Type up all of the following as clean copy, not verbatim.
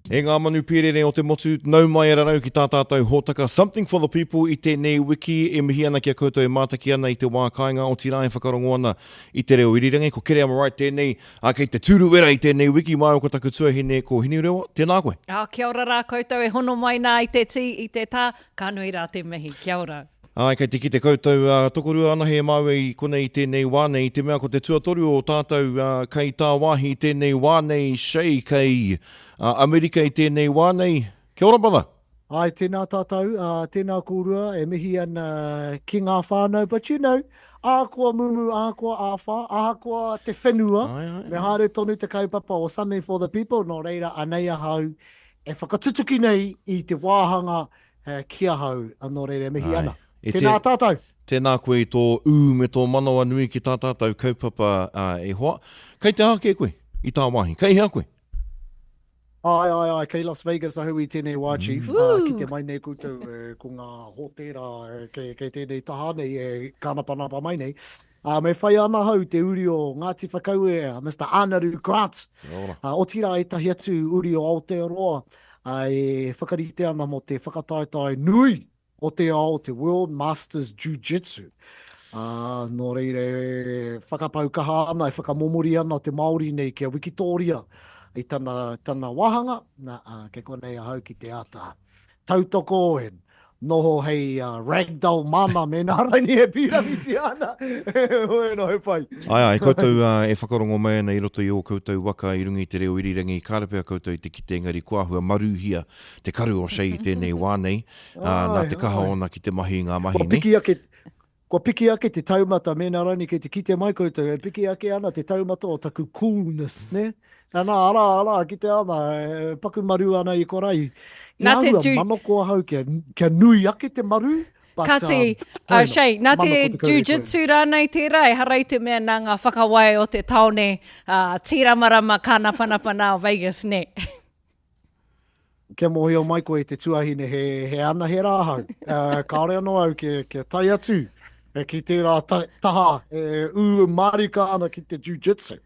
E ngā manu pērere o te motu, nau mai ara rau ki tā tātou hōtaka Something for the People i tēnei wiki, e mihi ana ki a koutou e mātaki ana i te wā kāinga o tira e whakarongo ana i te reo irirangi, ko kere ama right tēnei, a kei te tūru wera i tēnei wiki, mai o ko taku tuahine ko hini rewa, tēnā koe. Kia ora rā koutou e hono mai nā i te tī, i te tā, ka nui rā te mihi, kia ora. Ai, kei te ki te koutou tokorua ana he maue i konei i tēnei wānei, i te mea ko te tuatoru o tātou kei tā wāhi i tēnei wānei, Shay kei Amerika i tēnei wānei. Kia ora, brother. Ai, tēnā tātou, tēnā kōrua, e mihi ana ki ngā whānau, but you know, ākua mumu, ākua āwha, ākua te whenua, me haere tonu te kaupapa o Something for the People, nō reira anei ahau, e whakatutuki nei i te wāhanga kia hau, anō reira mihi ana. Tēnā tātou. Tēnā koe i tō me tō manawa nui ki tā tātou kaupapa e hoa. Kei te hake koe i tā wāhi, kei hea koe? Ai, kei Las Vegas ahu i tēnei wā, Chief. Ki te mai nei koutou ko ngā hotera kei tēnei tahane e kānapanapa mai nei. Me whai ana hau te uri o Ngāti Whakaue, Mr. Anaru Grant. O tira e tahi atu uri o Aotearoa, e whakarite ana mo te whakataetai nui o te ao, te World Masters Jiu-Jitsu. Nō reire, whakapaukaha ana, e whakamomori ana te Māori nei kia Wikitoria i tana wahanga, ke konei ahau ki te ata. Tautoko e noho hei ragdoll mama me nā raini e piramiti ana. Hoi no he pai. Ai, koutou e whakarongo mai ana i roto i o koutou waka i rungi te reo irirangi, kārepea koutou i te ki te ngari kuahua maruhia, te karu o Shay i tēnei wānei, nā te kaha ona ki te mahi ngā mahi nei. Ko piki ake te taumata, me nā raini kei te kite mai koutou, e piki ake ana te taumata o taku coolness, ne? Nā ara, ki te ana, paku maru ana i korai. Nā te manoko ahau kia nui ake te maru. Kati, Shay, nā te jiu-jitsu rānei tērā, e harai te mea nā ngā whakawai o te taone tiramarama kānapanapana o Vegas, ne? Kia mohi o mai koe te tuahine, he ana he rāhau. Kāore anō au kia tai atu, ki tērā taha, marika ana ki te jiu-jitsu.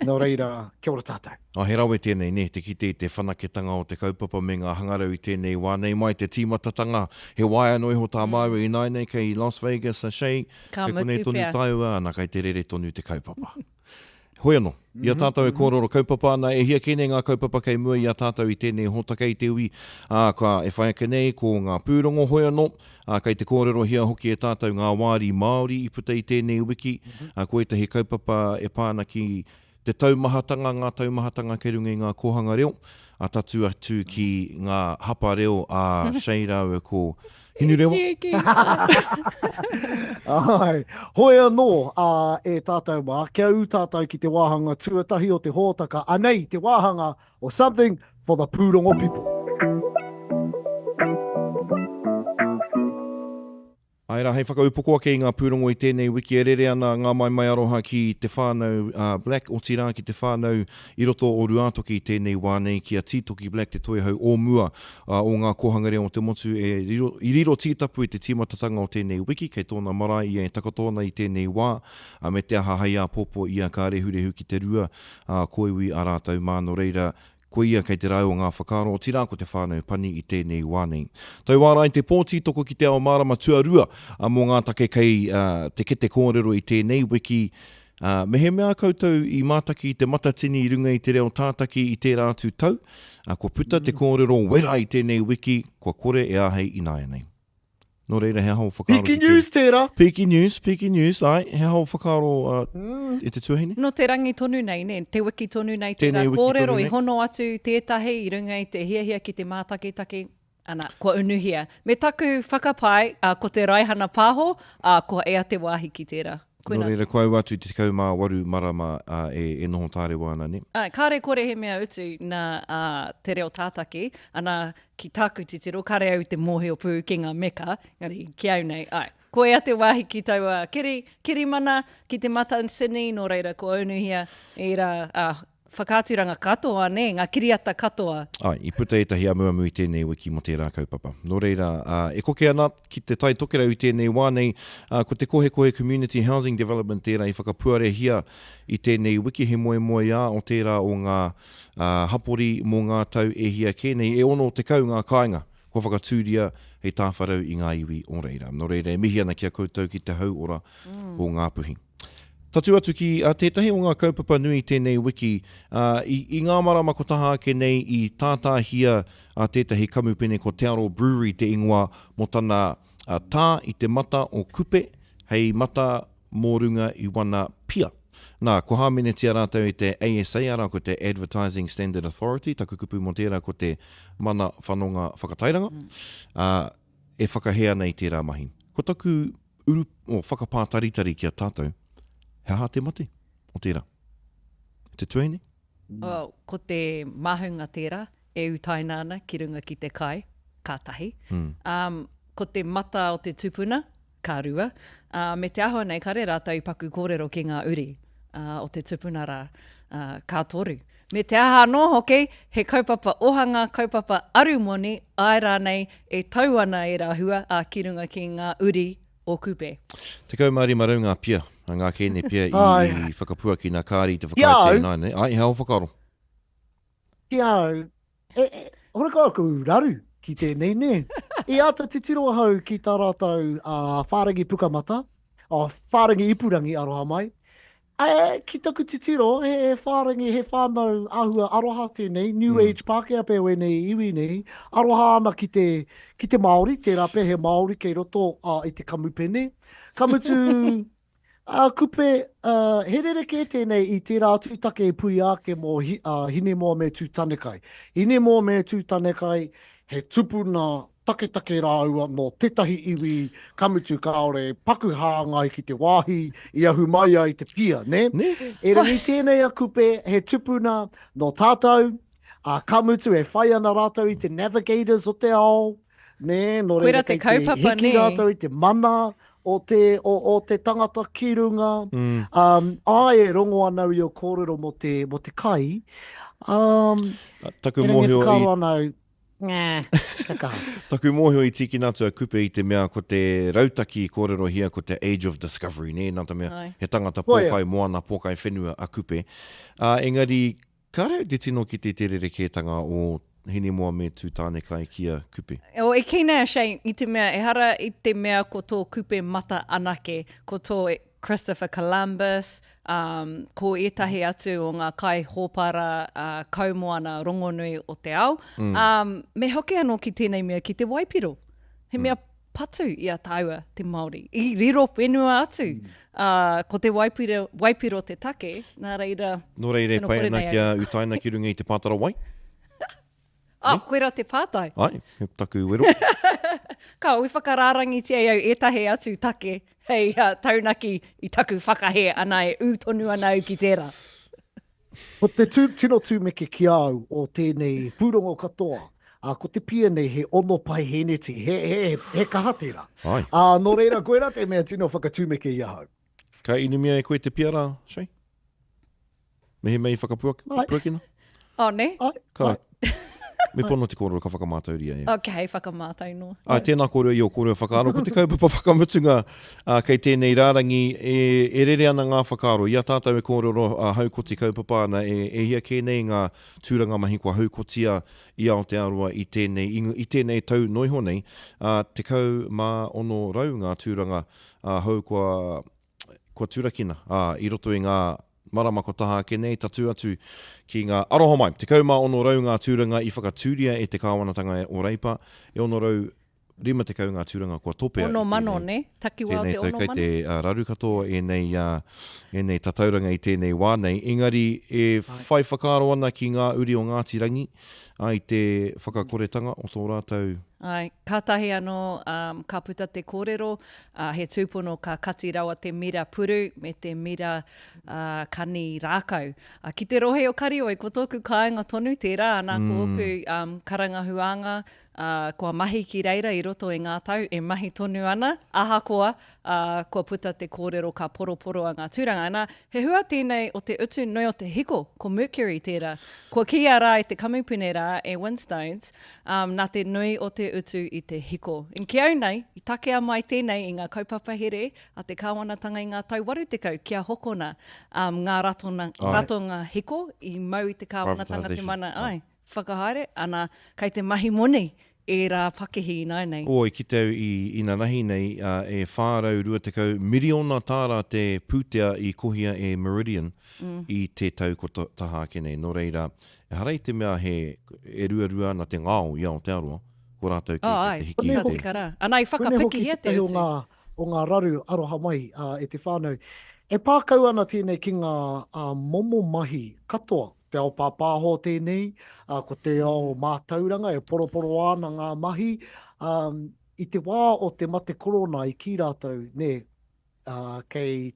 Nō reira, kia ora tātou. He rawe tēnei, ne, te kite i te whanaketanga o te kaupapa me ngā hangarau i tēnei wānei mai te tīmatatanga. He waia no iho tā maue i nai nei kei Las Vegas a Shay. Kei konei tonu taua, ana kei te rere tonu te kaupapa. Hoi anō, ia tātou e kōrero kaupapa ana, e hia kene ngā kaupapa kei mua ia tātou i tēnei hotaka i te ui, ka e whai ake nei ko ngā pūrongo hoi anō, kei te kōrero hia hoki e tātou ngā wāri Māori i puta i tēnei wiki, ko e tahi kaupapa e pāna ki te taumahatanga, ngā taumahatanga ke runga i ngā kohanga reo, a tatu atu ki ngā hapa reo a Shay rau e ko hinu rewa. Ai, hoi anō e tātou mā, kia u tātou ki te wāhanga tuatahi o te hōtaka, anei te wāhanga o Something for the Pūrongo People. Ai rā, hei whakaupoko ake i ngā pūrongo i tēnei wiki e rere ana ngā mai aroha ki te whānau Black o tira ki te whānau i roto o Ruatoki i tēnei wānei ki a Tītoki Black te toihau o mua o ngā kohanga reo o te motu i riro tītapu i te tīmatatanga o tēnei wiki kei tōna marae e takotona i tēnei wā me te aha hei a popo i a kā rehurehu ki te rua koiwi a rātau māno reira ko ia kei te rau o ngā whakaro o tira ko te whānau pani i tēnei wānei. Tau wārai te pōti toko ki te ao marama tuarua mō ngā take kei te kete kōrero i tēnei wiki. Me he mea koutou i mātaki te matatini i runga i te reo tātaki i tērā atu tau. Ko puta te kōrero wera i tēnei wiki, ko kore e ahei i nāia nei. Nō reira, he hau whakaro. Piki news tērā. Piki news, ai. He hau whakaro i te tuahine? No te rangi tonu nei, ne? Te wiki tonu nei, tērā kōrero i hono atu tētahi i runga i te hiahia ki te mātakitaki. Ana, ko unuhia. Me taku whakapai, ko te raihana pāho, ko ea te wāhi ki tērā. No reira koe atu te tekau mā waru marama e noho tāre wana ne. Kāre kore he mea utu nā te reo tātaki, ana ki tāku titiro, kāre au te mōhio pū ki ngā meka, ngari ki au nei, koe ate wāhi ki taua kiri mana ki te mata sini, no reira ko aunuhia e ra whakāturanga katoa, ne, ngā kiriata katoa. I puta etahi amuamu I tēnei wiki mo tērā kaupapa. No reira, e koke ana ki te tai tokera I tēnei wānei, ko te kohe Community Housing Development tērā I whakapuarehia I tēnei wiki he moe o tērā o ngā hapori mō ngā tau e hia kēnei, e ono te kau ngā kāinga, ko whakatūria hei tāwharau I ngā iwi o reira. No reira, e mihi ana kia koutou ki te hauora o ngā puhi. Tatu atu ki tētahi o ngā kaupapa nui tēnei wiki, I ngā marama ko taha ake nei I tātāhia tētahi kamupene ko Te Aro Brewery te ingoa mo tana tā I te mata o kupe, hei mata mōrunga I wana pia. Nā, ko hāmene tia rātau I te ASA ara ko te Advertising Standard Authority, taku kupu mo tērā ko te mana whanonga whakatairanga, e whakahea nei tērā mahi. Ko taku uru o whakapātaritari ki a tātou, he aha te mate o tērā? Te tuene? Ko te mahunga tērā, e utaina ana ki runga ki te kai, kātahi. Ko te mata o te tupuna, kā rua. Me te ahua nei kare rātau I paku kōrero ki ngā uri o te tupuna rā kā toru. Me te aha no hoke, he kaupapa ohanga, kaupapa arumoni, ai rānei e tau ana e rā hua ki runga ki ngā uri o kupe. Te kaumari marau ngā pia, ngā kēne pia I whakapua ki ngā kāri te whakaitea nai nei. Ai, hao whakaro? Ki au, hora kā ku raru ki tēnei ne. I ata te tiro hau ki tā rātau whārangi pukamata, whārangi ipurangi aroha mai. Ki taku te tiro, he whārangi, he whānau ahua aroha tēnei, New Age Pākehā pē wenei, iwi nei, aroha ana ki te Māori, tērā pē he Māori kei roto I te kamupene. Kamutu kupe, he rereke tēnei I tērā tūtake pui ake mō hine moa me tūtanekai. Hine moa me tūtanekai, he tupuna take rāua no tetahi iwi kamutu kāore, paku hāngai ki te wāhi, I ahu mai ai te pia, ne? E rangi tēnei a kupe, he tupuna no tātou, kamutu e whai ana rātou I te navigators o te ao, ne? No reira kei te hiki rātou I te mana o te tangata ki runga. Ai e rongo ana I o kōrero mo te kai. Taku mōhio I... Taku mōhio I tiki nātua kupe I te mea ko te rautaki kōrero hia ko te Age of Discovery, ne? Nā ta mea he tangata pōkai moana, pōkai whenua a kupe. Engari, ka reo te tino ki te tereriketanga o hini moa me tū tāne kai kia kupe? E kina Shane, I te mea, e hara I te mea ko tō kupe mata anake, ko tō Christopher Columbus, ko etahi atu o ngā kai hōpara kaumoana rongonui o te ao. Me hoke anō ki tēnei mea ki te waipiro. He mea patu I a taua te Māori. I riro whenua atu. Ko te waipiro te take, nā reira... No reire, pai ana kia utaina ki runga I te pātara wai? Koera te pātai. Ai, he taku wero. Ka ui whakarārangi tia au etahe atu take, hei taunaki I taku whakahe ana e ūtonu ana au ki tērā. Ko te tino tūmeke ki au o tēnei pūrongo katoa, ko te pia nei he ono pai heneti, he kaha tērā. No reira, koera te mea tino whakatūmeke I ahau. Ka inu mea e koe te pia rā, Shai? Mehe mei whakapuakina? Ne? Ka me pono te kōrero ka whakamātauria. Hei whakamātau no. Tēnā kōrero I o kōrero whakaaro. Ko te kaupapa whakamutunga kei tēnei rārangi e rere ana ngā whakaaro. Ia tātou e kōrero haukoti kaupapa ana e hia kēnei ngā tūranga mahi kua haukotia I Aotearoa I tēnei tau noiho nei. Te kau mā ono rau ngā tūranga hau kua tūrakina I roto I ngā marama ko taha ke nei tatu atu ki ngā aroha mai. Te kaumā ono rau ngā tūranga I whakatūria e te kāwanatanga o Reipa, e ono rau rima te kau ngā tūranga kua topea. Ono mano ne, takiwa o te ono mano. Tēnei te raru katoa e nei tatauranga i tēnei wānei. Engari, whai whakaaro ana ki ngā uri o Ngāti Rangi, ai te whakakoretanga o tō rātou. Ai, kātahi anō, ka puta te kōrero, he tūpono ka kati rawa te mira puru me te mira kani rākau. Ki te rohe o Karioi, ko tōku kāinga tonu tērā, anā ko oku karangahuanga, kua mahi ki reira i roto e ngā tau, e mahi tonu ana, ahakoa, kua puta te kōrero ka poroporo a ngā tūranga. Anā, he hua tēnei o te utu noi o te hiko, ko Mercury tērā. Kua kia rā i te kamupune rā e Windstones, nā te nui o te utu i te hiko. In ki au nei, i takea mai tēnei i ngā kaupapa here, a te kāwanatanga i ngā tau waru tekau, kia hokona ngā ratonga hiko, i mau i te kāwanatanga te mana. Ai, whakahaere, ana kai te mahi moni e rā pakehi i nei. Oi, ki tau i nā nahi nei, e whārau rua tekau, miriona tāra te pūtea i kohia e Meridian i te tau ko taha ake nei. Nō reira, e harei te mea he e rua na te ngāo i Aotearoa, ko rātou ki te hiki. Ai, te kara. Ana i whakapiki he te utu. O ngā raru aroha mai e te whānau. E pākau ana tēnei ki ngā momo mahi katoa. Te ao pāpāho tēnei, ko te ao mātauranga, e poroporo ana ngā mahi. I te wā o te mate korona i ki rātou, kei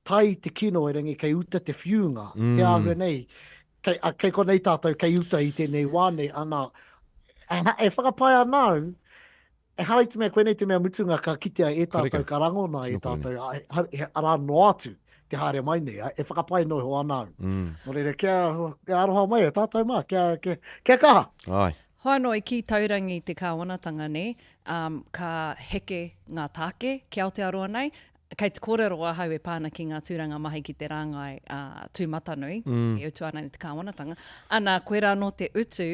tai te kino e rangi, kei uta te whiunga. Te āhua nei, kei konei tātou, kei uta i tēnei wānei ana. E whakapai anau, e harai te mea, koe nei te mea mutunga ka kitea e tātou ka rangona e tātou, ara no atu. Te haere mai nei, e whakapai no ho anau. Nō reira, kia aroha mai, e tātou mā, kia kaha. Ai. Hoa noi ki taurangi te kāwanatanga ne, ka heke ngā tāke ki Aotearoa nei, kei te kōrero ahau e pāna ki ngā tūranga mahi ki te rāngai tūmatanui, e utu ana ni te kāwanatanga. Ana koe rā no te utu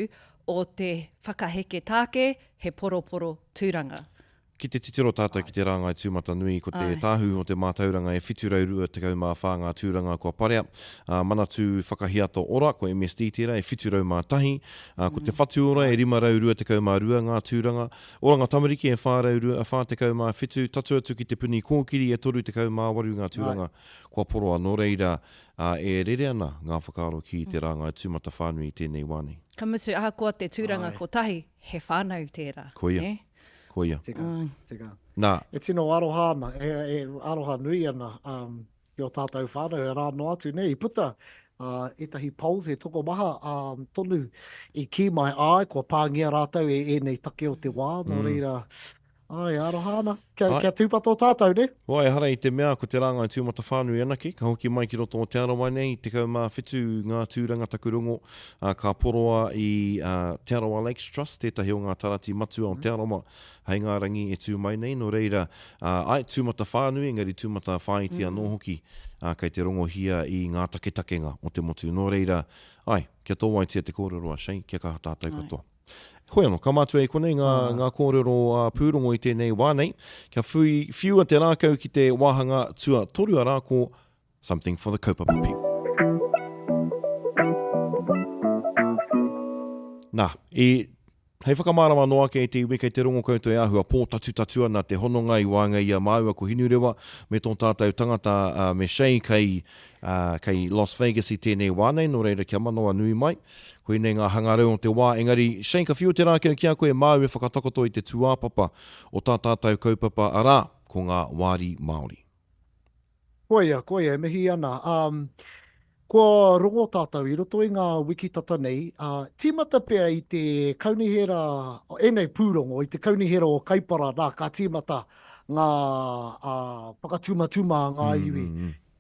o te whakaheke tāke, he poroporo tūranga. Ki te titiro tātou ki te rāngai tūmata nui, ko te tāhu o te mātauranga e whiturau rua te kaumā whāngā tūranga kua parea. Manatu whakahiato ora, ko MSD tērā, e whiturau mātahi. Ko te whatu ora, e rimarau rua te kaumā rua ngā tūranga. Oranga tamariki e whārau rua, whā te kaumā whitu. Tatu atu ki te puni kōkiri, e toru te kaumā waru ngā tūranga kua poroa. Nō reira, e rere ana ngā whakaaro ki te rāngai tūmata whānui tēnei wānei. Ka mutu ahakoa te tūranga ko tahi, he whānau tērā. Koia. Koia. Tika. Nā. E tino aroha ana, e aroha nui ana, i o tātou whānau, e rā no atu nei, i puta, etahi pauze toko maha tonu i ki mai ai, kua pāngia rātou e nei take o te wā, no reira, ai, aroha ana, kia tūpato tātou ne? Wai, hara i te mea ko te rāngai tūmata whānui anake, ka hoki mai ki roto o te arawai nei, te kaumā whitu ngā tūranga takurungo, ka poroa i Te Arawa Lakes Trust, tētahi o ngā tarati matua o Te Arawa, hei ngā rangi e tū mai nei, no reira, ai tūmata whānui, engari tūmata whāiti anō hoki, kei te rongohia i ngā taketakenga o te motu, no reira, ai, kia tō waitia te kōrero a Shane, kia kaha tātou katoa. Hoi anō, ka mātua e konei ngā kōrero pūrongo i tēnei wānei. Kia whiua te rākau ki te wāhanga tua toru a rāko, something for the kaupapa people. Nā, hei whakamārama noa ke te iwi kei te rongo koutou e ahua pō tatu ana te hononga i wānga i a māua ko hinurewa me tō tātou tangata me Shay kei Las Vegas i tēnei wānei, no reira kia manoa nui mai. Koe nei ngā hangarau o te wā, engari Shay ka whiu te rākau kia koe māu e whakatakoto i te tuāpapa o tā tātou kaupapa arā ko ngā wāri Māori. Koia, mihi ana. Kua rongo tātou i roto i ngā wiki tata nei, tīmata pia i te kaunihera, enei pūrongo, i te kaunihera o Kaipara, nā, ka tīmata ngā whakatuma ngā iwi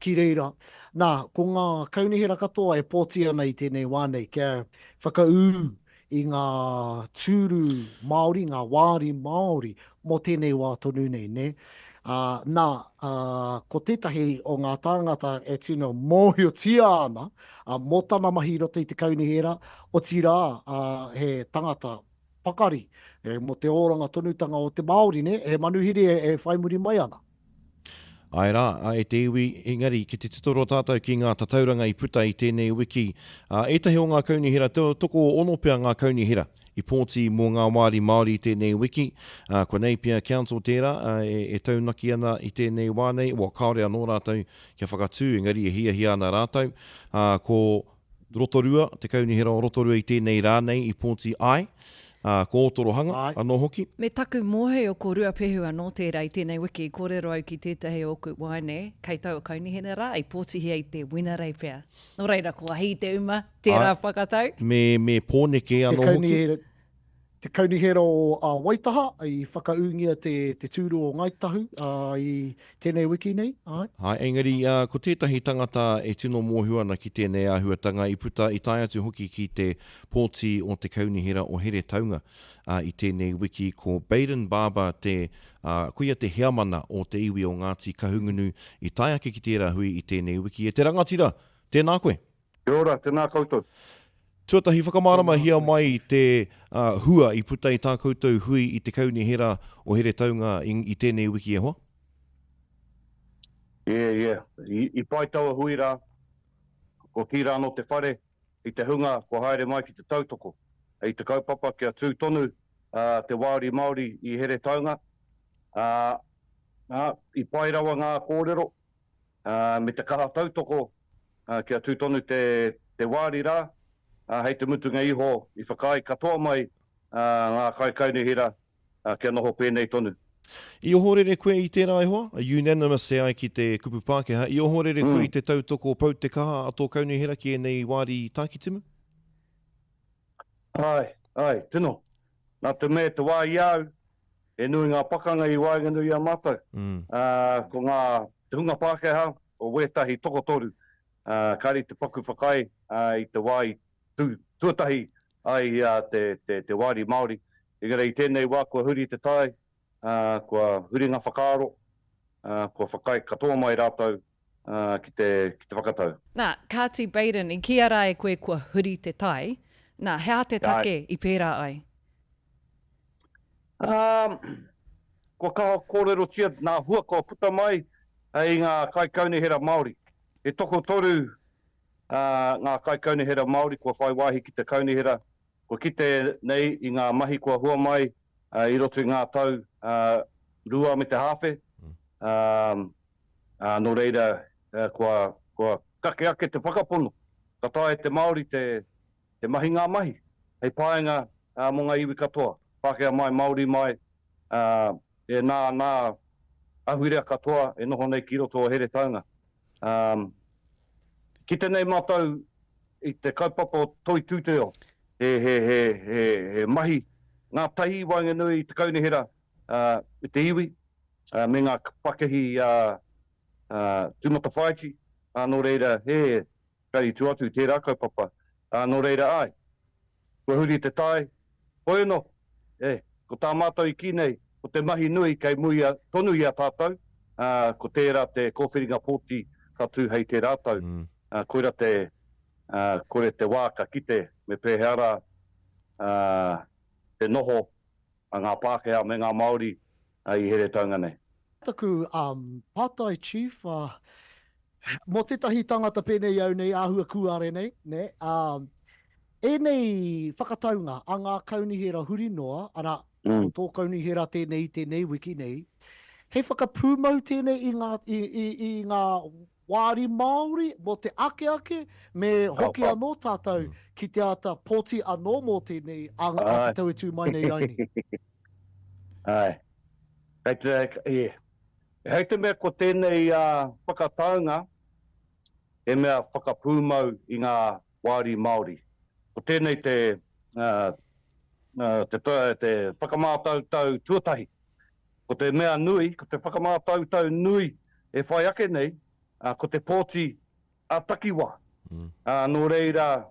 ki reira. Nā, ko ngā kaunihera katoa e pōti ana i tēnei wānei, kia whakaū i ngā tūru Māori, ngā wāri Māori, mō tēnei wā tonu nei, ne? Ko tētahi o ngā tāngata e tino mōhiotia ana, mō tāna mahi roto i te kaunihera, o tirā he tangata pakari, mō te oranga tonutanga o te Māori, ne? He manuhiri e whaimuri mai ana. Ai rā, e te iwi, engari, ki te tutoro tātou ki ngā tatauranga I puta I tēnei wiki. Etahi o ngā kaunihira, toko ono pia ngā kaunihira I pōti mō ngā Māori Māori I tēnei wiki. Ko nei pia council tērā, e taunaki ana I tēnei wānei, kaore anō rātou kia whakatū, engari e hia ana rātou. Ko Rotorua, te kaunihira o Rotorua I tēnei rānei I pōti ai. Ko Otorohanga, anō hoki. Me taku mohe o ko rua pehu anō tērā I tēnei wiki, kōrero au ki tētahi o ku waine, kei tau kaunihina rā, I pōtihia I te winarei pia. Nō reira, kua hei te uma, tērā whakatau. Me pōneke anō hoki. Te kaunihera o Waitaha, I whakaungia te tūru o Ngaitahu I tēnei wiki nei. Engari, ko tētahi tangata e tino mōhua ana ki tēnei āhuatanga I puta I tai atu hoki ki te pōti o te kaunihera o Here Taunga I tēnei wiki ko Baden Barber kuia te heamana o te iwi o Ngāti Kahungunu I tai ake ki tērā hui I tēnei wiki. E te rangatira, tēnā koe? Kia ora, tēnā koutou. Tuatahi whakamārama hia mai te hua I puta I tā koutou hui I te kaunihera o Here Taunga I tēnei wiki e hoa? I pai taua hui rā, ko tira no te whare, I te hunga, ko haere mai ki te tautoko. I te kaupapa kia tū tonu te wāri Māori I Here Taunga. I pai rawa ngā kōrero, me te kaha tautoko kia tū tonu te wāri rā. Hei te mutunga iho I whakai katoa mai ngā kai kaunihira kia noho pēnei tonu. I ohorere koe I tērā ihoa? Unanimous e ai ki te kupu Pākehā. I ohorere koe I te tautoko pau te kaha ato kaunihira ki nei wāri tākitimu? Ai, tino. Nā te me te wā iau, e nui ngā pakanga I waiganui a mātou. Ko ngā te hunga Pākehā o wētahi tokotoru. Kari te paku whakai I te wai tuatahi ai te wāri Māori. I tēnei wā kua huri te tai, kua huri ngā whakaaro, kua whakai katoa mai rātou ki te whakatau. Nā, Kāti Baden, I kia rā e koe kua huri te tai, nā, hea te take I pērā ai? Kua kaha kōrero tia, nā hua kua puta mai I ngā kai kaunihera Māori. E toko toru ngā kai kaunihera Māori, kua whai wāhi ki te kaunihera, kua kite nei I ngā mahi kua hua mai I roto I ngā tau rua me te hawhe. Nō reira, kua kake ake te whakapono. Ka tae te Māori te mahi ngā mahi. Hei pāenga mō ngā iwi katoa. Pākehā mai, Māori mai, e nā ahurea katoa e noho nei ki roto o Here Taunga. Ki tēnei mātou I te kaupapa o toi tūteo, he mahi, ngā tahi wainganui I te kaunihera I te iwi, me ngā pakehi tūmata whaiti, nō reira, kari tu atu tērā kaupapa, nō reira ai. Kua huri te tai, koe no, ko tā mātou I ki nei, ko te mahi nui kei muia tonu I a tātou, ko tērā te kōwhiringa pōti katu hei te rātou. Koira kore te wā ka kite me pēhara te noho a ngā Pākehā me ngā Māori I Here Taunga nei. Taku Pātai Chief, mō tētahi tangata pēnei au nei āhua kuare nei, ne? E nei whakataunga a ngā kaunihera huri noa, ana tō kaunihera tēnei wiki nei, hei whakapūmau tēnei I ngā wāri Māori, mō te ake, me hoki anō tātou ki te ata pōti anō mō tēnei a te tau e tū mai nei aini. Ai. Hei te mea ko tēnei whakataunga, e mea whakapūmau I ngā wāri Māori. Ko tēnei te whakamātau tau tuatahi. Ko te mea nui, ko te whakamātau tau nui e whai ake nei, ko te pōti a takiwa. Nō reira,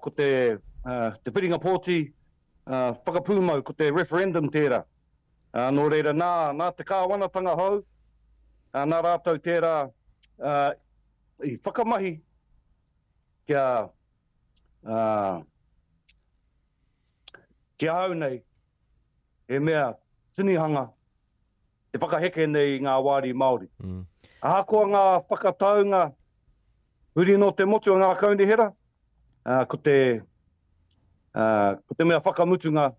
ko te whiringa pōti whakapūmau, ko te referendum tērā. Nō reira, nā te kāwanatanga hau, nā rātou tērā I whakamahi kia hau nei, e mea tinihanga te whakaheke nei ngā wāri Māori. Ahakoa ngā whakataunga huri no te motu o ngā kaunihera, ko te mea whakamutunga,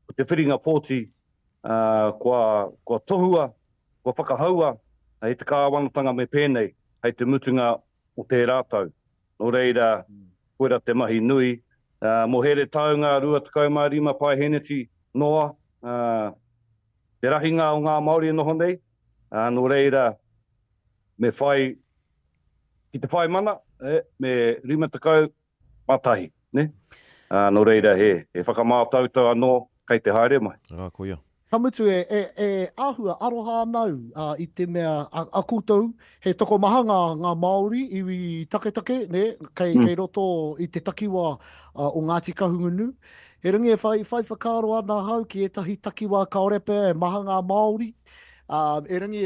ko te whiringa pōti, kua tohua, kua whakahaua, hei te kāwanatanga me pēnei, hei te mutunga o te rātau. Nō reira, koera te mahi nui, mo here taunga 25 pai heneti noa, te rahinga o ngā Māori noho nei, nō reira, me whai, ki te whai mana, me 50 matahi, ne? Nō reira he whakamātautau anō kei te haere mai. Koia. Kamutu e āhua aroha anau i te mea a koutou, he toko mahanga ngā Māori iwi take, ne? Kei roto i te takiwa o Ngāti Kahungunu. He ringi e whai whakaro ana hau ki etahi takiwa kaorepe e maha ngā Māori. E ringi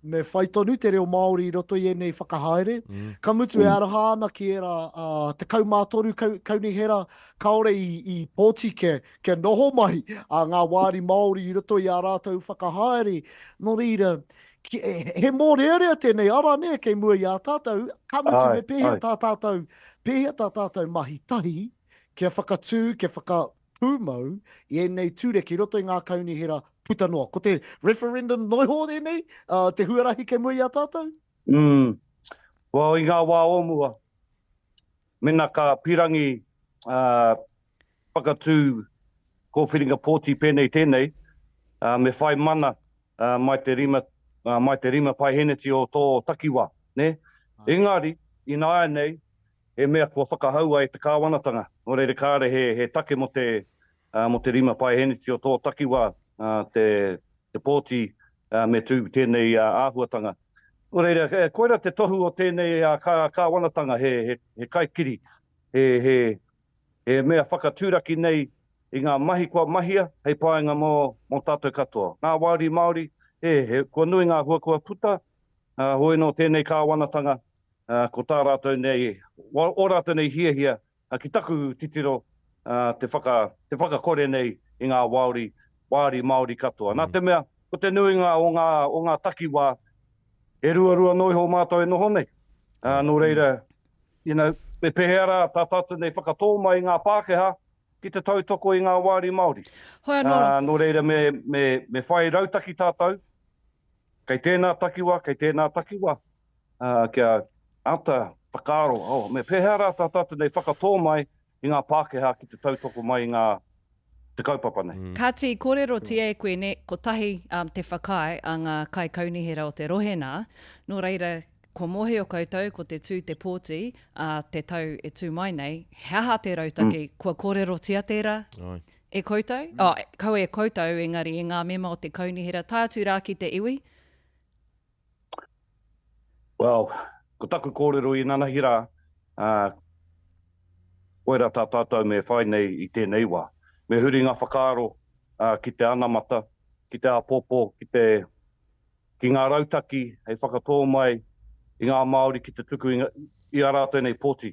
me whai tonu te reo Māori i roto i enei whakahaere. Ka mutu e aroha ana ki era te kaumātoru kaunihera kaore i pōti ke noho mai ngā wāri Māori i roto i a rātou whakahaere. Nō reira, he mōrearea tēnei ara ne kei mua i a tātou. Ka mutu me pēhea tā tātou mahi tahi kia whakatū, kia whakapūmau i enei ture ki roto i ngā kaunihera puta noa. Ko te referendum noiho tēnei, te huarahi ke mua i a tātou? Well, i ngā wā o mua, mena ka pirangi whakatū ko whiringa pōti pēnei tēnei, me whai mana mai te rima pai heneti o tō takiwa, ne? Engari, i nā nei, e mea kua whakahaua e te kāwanatanga. Nō reira kāre he take mo te rima pai heneti o tō takiwa, te pōti me tū tēnei āhuatanga. Nō reira, koera te tohu o tēnei kāwanatanga he kaikiri, he mea whakatūraki nei i ngā mahi kua mahia, hei pāinga mō tātou katoa. Ngā wāri Māori, kua nui ngā hua kua puta, hoi no tēnei kāwanatanga, ko tā rātou nei, o rātou nei hia, ki taku titiro te whakakore nei i ngā wāri Māori katoa. Nā te mea, ko te nuinga o ngā takiwā, e rua noiho mātou e noho nei. Nō reira, me pehera tā tātou nei whakatō mai ngā Pākehā, ki te tautoko i ngā wāri Māori. Nō reira, me whai rautaki tātou, kei tēnā takiwā, kia ata whakaro, me pehera tā tātou nei whakatō mai i ngā Pākehā ki te tautoko mai i ngā te kaupapa nei. Kāti, kōrero tia e koe ne, ko tahi te whakai a ngā kai kaunihera o te rohena, nō reira, ko mohe o koutou, ko te tū te pōti, te tau e tū mai nei, haha te rautaki, kua kōrero tia tērā e koutou? Kau e koutou, engari, e ngā mema o te kaunihera, tātū rā ki te iwi? Well, ko taku kōrero i nanahira, koera tā tātou me whai nei i tēnei wā. Me huri ngā whakaaro ki te anamata, ki te apopo, ki ngā rautaki, hei whakatō mai i ngā Māori ki te tuku i a rātou nei pōti.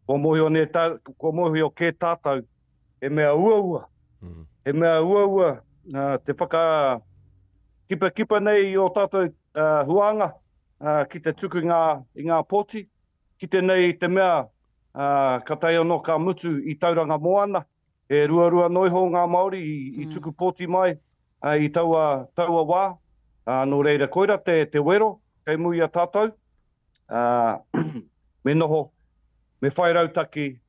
Ko mohi o kē tātou, he mea ua. He mea ua, te kipa nei o tātou huanga, ki te tuku i ngā pōti, ki te nei te mea ka tai anō ka mutu i tauranga moana, e rua noiho ngā Māori i tuku pōti mai i taua wā. Nō reira koira te wero, kei mui a tātou. Me noho, me whai rautaki,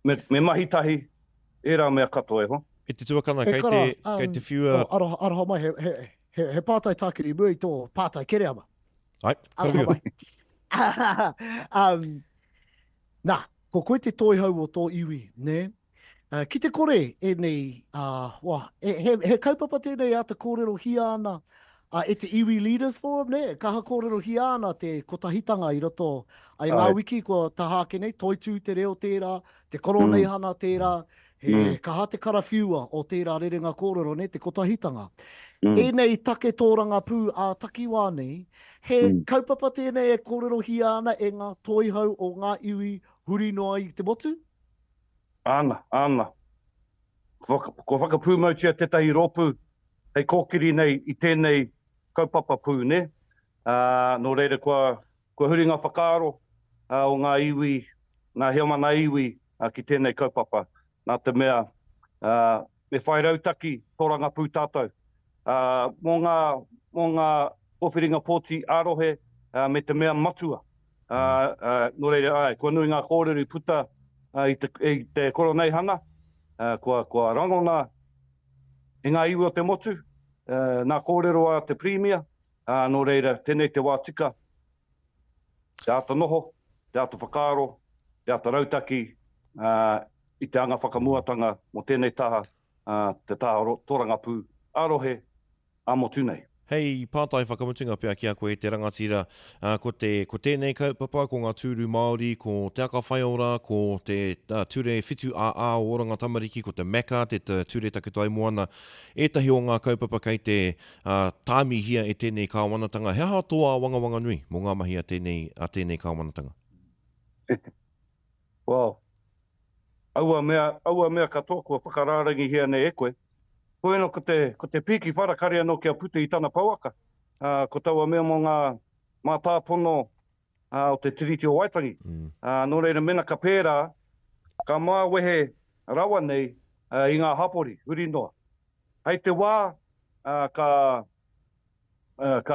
me mahitahi, e rā mea katoa e ho. E te tuakana, kei te whiua... Aroha mai, he pātai tākiri mui tō pātai kereama. Ai, karawhiu. Nā, ko koe te toihau o tō iwi, ne? Ki te kore, e nei, he kaupapa tēnei a te kōrero hia ana, e te Iwi Leaders Forum, ne? Kaha kōrero hia ana te kotahitanga i roto ai ngā wiki ko tahake nei, toitū te reo tērā, te koronei hana tērā, kaha te karawhiua o tērā rerenga kōrero, ne? Te kotahitanga. E nei take tōranga pū a takiwā nei, he kaupapa tēnei e kōrero hia ana e ngā toihau o ngā iwi huri noa i te motu? Ana. Ko whakapūmautia tetahi ropu hei kōkiri nei i tēnei kaupapa pū, ne? Nō reira kua huri ngā whakaaro o ngā iwi, ngā heomana iwi ki tēnei kaupapa. Nā te mea, me whai rautaki tōranga pū tātou. Mō ngā kōwhiringa pōti ārohe me te mea matua. Nō reira, kua nui ngā kōreri puta i te koronei hanga, kua rangona i ngā iwi o te motu, nā kōrero a te premier, nō reira, tēnei te wā tika, te ata noho, te ata whakaaro, te ata rautaki, i te anga whakamuatanga mo tēnei taha, te taha tōranga pū, arohe, a motu nei. Hei, pātai whakamutunga pia ki a koe te rangatira, ko tēnei kaupapa, ko ngā tūru Māori, ko te aka whaiora, ko te ture whitu a o Oranga Tamariki, ko te meka, te ture takutai moana, etahi o ngā kaupapa kei te tāmi hia e tēnei kāwanatanga. He aha toa wangawanga nui mō ngā mahi a tēnei kāwanatanga? Wow. Aua mea katoa kua whakarārangi hia nei e koe. Koe no ko te piki wharakari anō kia putu i tāna pauaka. Ko taua mea mo ngā mātāpono o te tiriti o Waitangi. Nō reira mena ka pērā, ka māwehe rawa nei i ngā hapori, huri noa. Hei te wā, ka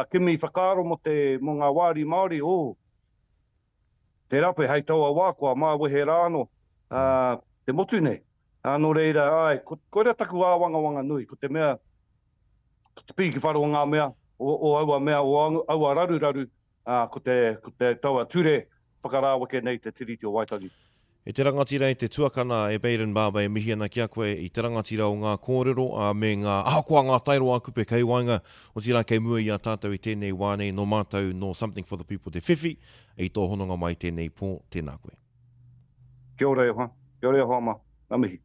kimi whakaaro mo ngā wāri Māori, te rape, hei taua wā, kua māwehe rāno, te motu nei. Nō reira, ko rea taku wangawanga nui, ko te mea, ko te piki wharo o ngā mea, o aua mea, o aua raru, ko te taua ture whakarāwake nei te tiriti o Waitangi. E te rangatira e te tuakana e Baden Barber e mihi ana ki a koe i te rangatira o ngā kōrero me ngā ahakoa ngā tairo a kupe kei wainga o tira kei mua i a tātou i tēnei wānei no mātou no Something for the People te whiwhi e i tō hononga mai tēnei pō tēnā koe. Kia ora e hoa ma, ngā mihi.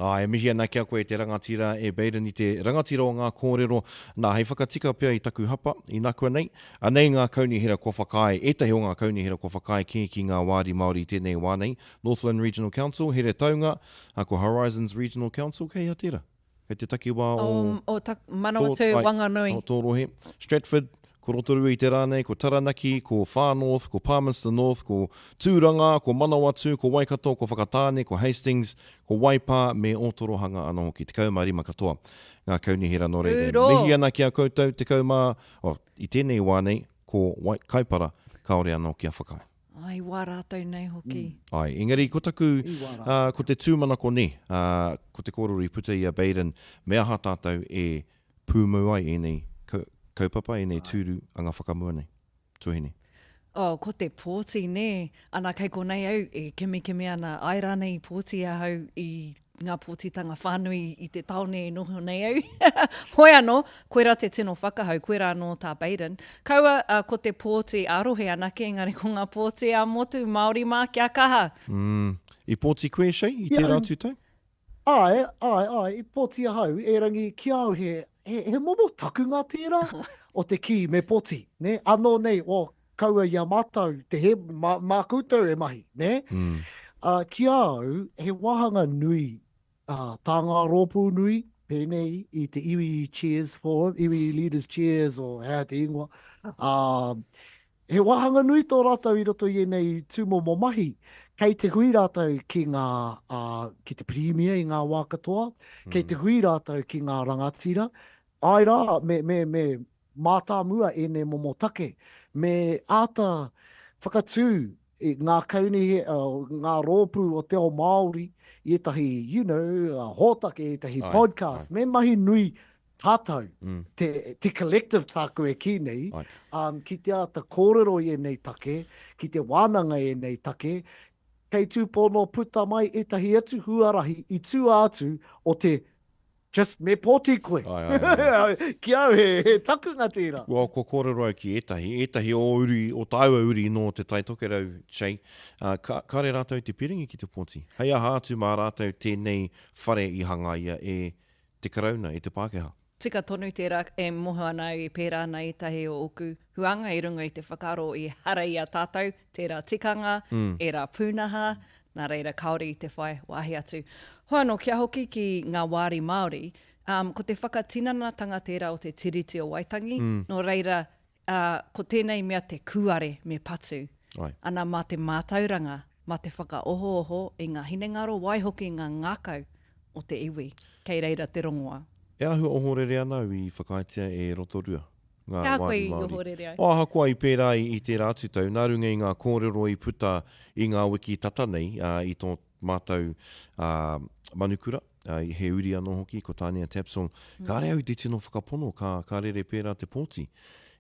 E mihi ana kia koe te rangatira e Baden i te rangatira o ngā kōrero. Nā, hei whakatika pia i taku hapa i nā kua nei. Anei ngā kaunihira kua whakai, etahi o ngā kaunihira kua whakai ki ngā wāri Māori i tēnei wānei. Northland Regional Council, here taunga, ko Horizons Regional Council, kei hatera. Kei te takiwā o... Manawatu Wanganui. O Tōrohe. Stratford, ko Rotorua i te rānei, ko Taranaki, ko Far North, ko Palmerston North, ko Tūranga, ko Manawatu, ko Waikato, ko Whakatāne, ko Hastings, ko Waipa, me Otorohanga anō hoki. Te kaumārima katoa, ngā kaunihira no reire. Mihi ana ki a koutou, te kaumā, i tēnei wānei, ko Kaipara, kaore anō ki a whakai. Ai, wā rātou nei hoki. Ai, engari, ko taku, ko te tūmana ko ne, ko te kōrero i puta i a Baden, mea ha tātou e pūmu ai e nei kaupapa e nei tūru a ngā whakamua nei. Tuhine. Ko te pōti ne, ana kei ko nei au, e kimi ana aira nei pōti ahau i ngā pōtitanga whānui i te taone e noho nei au. Hoi anō, koera te tino whakahau, koera anō tā Baden. Kaua ko te pōti arohe anake, engari ko ngā pōti a motu Māori mā kia kaha. I pōti koe shei, i te rātu tau? Ai, i pōti ahau, e rangi ki au he momo taku ngā tērā o te ki me poti, ne? Anō nei, kaua ia mātou, te he mā koutou e mahi, ne? Ki au, he wahanga nui, tā ngā rōpū nui, pēnei i te iwi cheers for, iwi leaders cheers o hea te ingoa. He wahanga nui tō rātou i roto i nei tūmomo mahi, kei te hui rātou ki te premier i ngā wā katoa, kei te hui rātou ki ngā rangatira, ai rā, me mātāmua e ne momo take, me āta whakatū i ngā kauni, ngā rōpū o te o Māori, i etahi, hōtake, etahi podcast, me mahi nui tātou, te collective tāku e ki nei, ki te ata kōrero i e nei take, ki te wānanga i e nei take, kei tūpono puta mai etahi atu huarahi i tū atu o te just me pōti koe. Ki au he taku ngā tērā. Ko kōrero au ki etahi o tāua uri no te taitokerau chei. Kare rātou te piringi ki te pōti. Hei aha atu mā rātou tēnei whare i hanga ia e te karauna, e te Pākehā. Tika tonu tērā e moho ana i pērā na etahi o oku huanga i runga i te whakaro i hara i a tātou, tērā tikanga, e rā pūnaha, nā reira kaore i te whai wāhi atu. Hoano, kia hoki ki ngā wāri Māori, ko te whakatinanatanga tērā o te tiriti o Waitangi, no reira, ko tēnei mea te kuare me patu. Ai. Ana mā te mātauranga, mā te whakaoho-oho i ngā hinengaro, waihoki ngā ngākau o te iwi, kei reira te rongoa. E ahua ohorere ana i whakaitea e Rotorua. Ngā E a koe wāhi i Māori. ohorere ai. O aha koa i pērā i te rātu tau. Nā runga i ngā kōrero i puta i ngā wiki tata nei i tō mātau manukura. I he uri anō hoki, ko Tania Tapsong. Ka reo i te tino whakapono, ka rere pērā te pōti.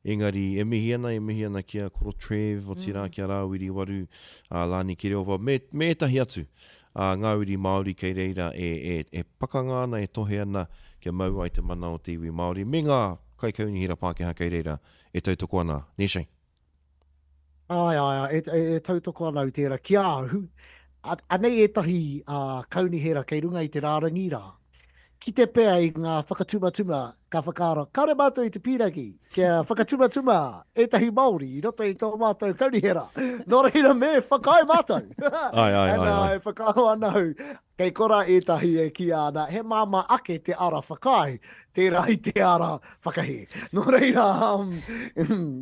Engari, e mihi ana kia koro Trev o tira kia rāwiri waru Lani Kireowa. Me tahi atu ngā uri Māori kei reira e pakanga ana, e tohe ana kia mau ai te mana o te iwi Māori. Me ngā kai kaunihira Pākehā kei reira e tautoko ana. Neshai. Ai, e tautoko ana i tērā. Kia ahu, anei e tahi kaunihira kei runga i te rārangi rā. Ki te pēa i ngā whakatumatuma ka whakaara. Kāre mātou i te pīraki, kia whakatumatuma e tahi Māori, i roto i tō mātou kaunihira. Nō reira me, whakai mātou. Ai. E whakao anau, kei kora e tahi e ki ana, he māma ake te ara whakai, tērā i te ara whakahe. Nō reira,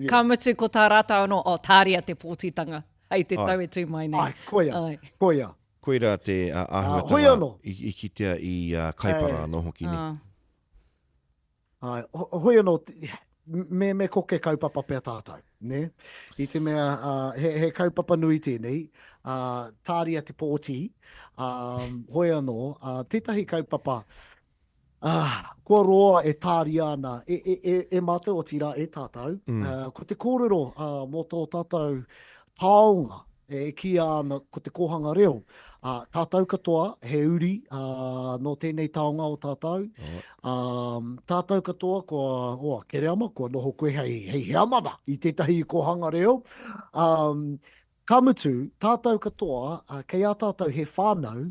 Ka mutu ko tā rātau no, o tāria te pōtitanga, hei te tau e tū mai nei. Ai, koia. Koira te hoi ahuatanga anō. i kitea i kaipara no hoki ni. Ai, hoi anō, me koke kaupapa pēr tātou, ne? I te mea, he kaupapa nui tēnei, tāria te pōti, hoi anō, tētahi kaupapa, kua roa e tāria ana, e mātou o tira e tātou, ko te kōrero mō tō tātou taonga, e ki ana ko te kohanga reo. Tātou katoa, he uri no tēnei taonga o tātou. Tātou katoa, ke reama, kua noho koe hei heamana i tētahi kohanga reo. Ka mutu, tātou katoa, kei a tātou he whānau,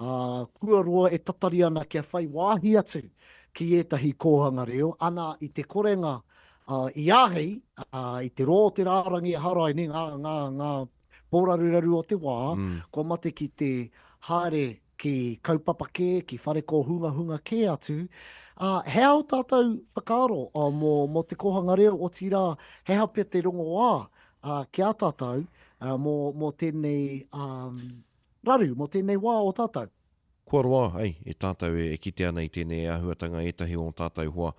kua roa e tatari ana kia whai wāhi atu ki ētahi kohanga reo, ana i te korenga i ahei, i te roa te rārangi harai ni ngā pōraruraru o te wā, ko mate ki te haere ki kaupapa ke, ki whare ko hunga ke atu. He au tātou whakaaro mō te kohanga reo o tira, he hapea te rongo wā ki a tātou mō tēnei raru, mō tēnei wā o tātou. Kua roa, e tātou e kite ana i tēnei ahuatanga etahi o tātou hoa.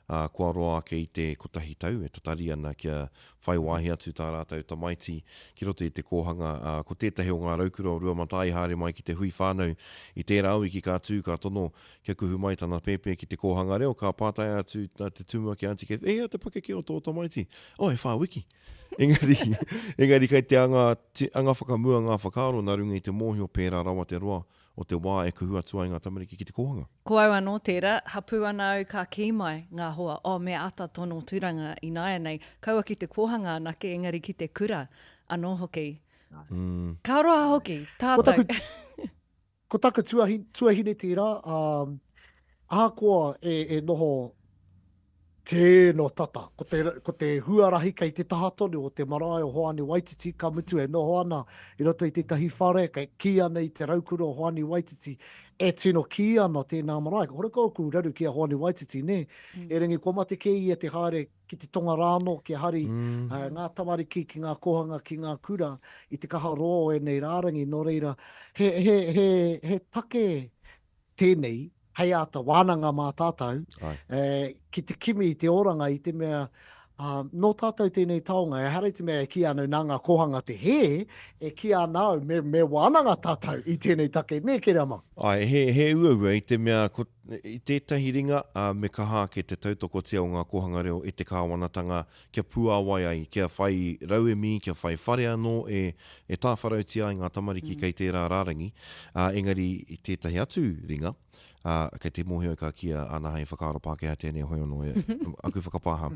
Kua roa ake i te kotahi tau, e tatari ana kia whai wāhi atu tā rātou tamaiti ki roto i te kohanga. Ko tētahi o ngā raukura o Ruamatai haere mai ki te hui whānau i tērā au i ki kā tū, kā tono kia kuhu mai tāna pēpē ki te kohanga reo, kā pātai atu te tūmua ki anti, te pakeke o tō tamaiti. E whāwiki. Engari kei te anga whakamua ngā whakaaro nā runga i te mōhio pērā rawa te roa o te wā e kuhu atu ai ngā tamariki ki te kohanga. Ko au anō tērā, hapu ana au ka ki mai ngā hoa, me ata tono tūranga i nāia nei, kaua ki te kohanga anake, engari ki te kura, anō hoki. Ka roa hoki, tātou. Ko taka tuahine tērā, ahakoa e noho tēno tata, ko te huarahi kei te taha tonu o te marae o Hoani Waititi, ka mutu e noho ana i roto i te tahi whare, kei ki ana i te raukura o Hoani Waititi, e tino ki ana tēnā marae. Hore kōku raru ki a Hoani Waititi, ne? E ringi kua mate kei e te haere ki te tonga rāno, ki hari ngā tamariki ki ngā kohanga, ki ngā kura, i te kaha roa e nei rārangi, no reira, he take tēnei, hei ata wānanga mā tātou, ki te kimi i te oranga i te mea, no tātou tēnei taonga, e harei te mea e ki anau nā ngā kohanga te he, e ki anau me wānanga tātou i tēnei take, ne ke rama? He uaua i te mea, i tētahi ringa, me kaha ke te tautokotia o ngā kohanga reo i te kāwanatanga, kia puawai ai, kia whai rauemi, kia whai whare anō, e tāwharautia i ngā tamariki kei tērā rārangi, engari i tētahi atu ringa, kei te mōhio ka kia ana hei whakaaro Pākehā tēnei hoi anō aku whakapāha.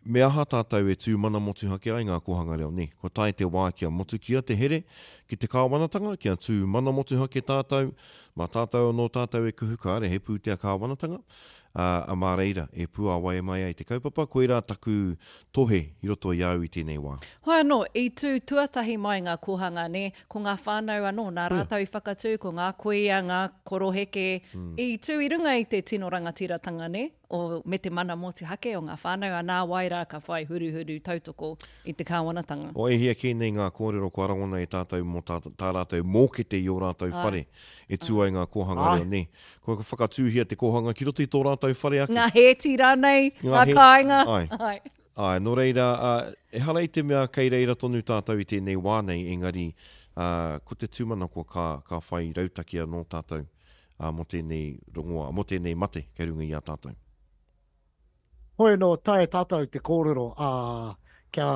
Me aha tātou e tū mana motu hake ai ngā kohanga reo, ne? Ko tai te wā kia motu kia te here, ki te kāwanatanga, kia tū mana motu hake tātou, ma tātou no tātou e kuhu kāre, he pūtea kāwanatanga. a Māreira e pua wai mai ai te kaupapa, koe rā taku tohe i roto i au i tēnei wā. Hoi anō, i tuatahi mai ngā kohanga ne, ko ngā whānau anō, nā rātau i whakatū, ko ngā koea, ngā koroheke, i tū i runga i te tino rangatiratanga ne, o me te mana mō te hake o ngā whānau, a nā waira ka whai huru tautoko i te kāwanatanga. O e hia kēnei ngā kōrero ko arangona e tātou mō tā rātou mōkete i o rātou whare, e tūai ngā kohanga reo ne. Ko ka whakatūhia te kohanga ki roto i tō rātou whare ake. Ngā hēti rānei, ngā kāinga. Ai. Ai, nō reira, e hara i te mea kei reira tonu tātou i tēnei wānei, engari, ko te tūmana ko ka whai rautakia nō tātou mo tēnei rongoa, mo tēnei mate, kei runga i a tātou. Hoi no, tae tātou te kōrero kia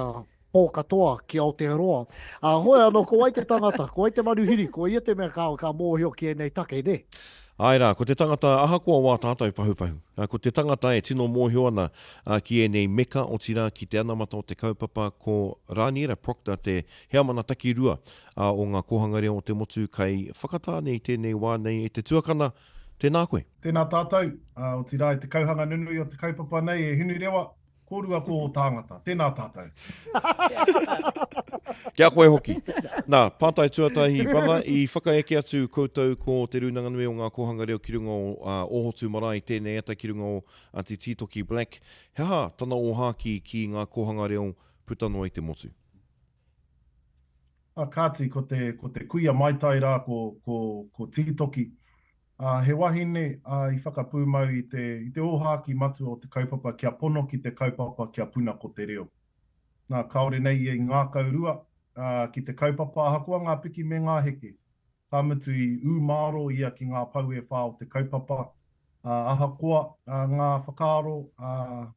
pō katoa ki Aotearoa. Hoi anō, ko ai te tangata, ko ai te manuhiri, ko ia te mea ka mōhio ki e nei take, ne? Ai rā, ko te tangata ahakoa wā tātou pahupahu. Ko te tangata e tino mōhio ana ki e nei meka o tira ki te anamata o te kaupapa ko Rāniera Proctor te hea mana taki rua o ngā kohanga reo o te motu kai whakatāne i tēnei wānei e te tuakana. Tēnā koe. Tēnā tātou, o tira i te kauhanga nunui o te kaupapa nei e hinu rewa, kōrua ko o tāngata. Tēnā tātou. Kia koe hoki. Nā, pātai tuatahi brother, i whakaeke atu koutou ko te runanga nui o ngā kohanga reo ki runga o Ohotu Marae, tēnei ata ki runga o te Titoki Black. Hea tana o hāki ki ngā kohanga reo putanoa i te motu. Kāti, ko te kuia maitai rā ko Titoki. He wahine i whakapū mau i te ohaki matu o te kaupapa kia pono ki te kaupapa kia puna ko te reo. Nā kaore nei e ngā kaurua ki te kaupapa ahakoa ngā piki me ngā heke. Ka mutu i ūmaro ia ki ngā pau e whā o te kaupapa. Ahakoa ngā whakaaro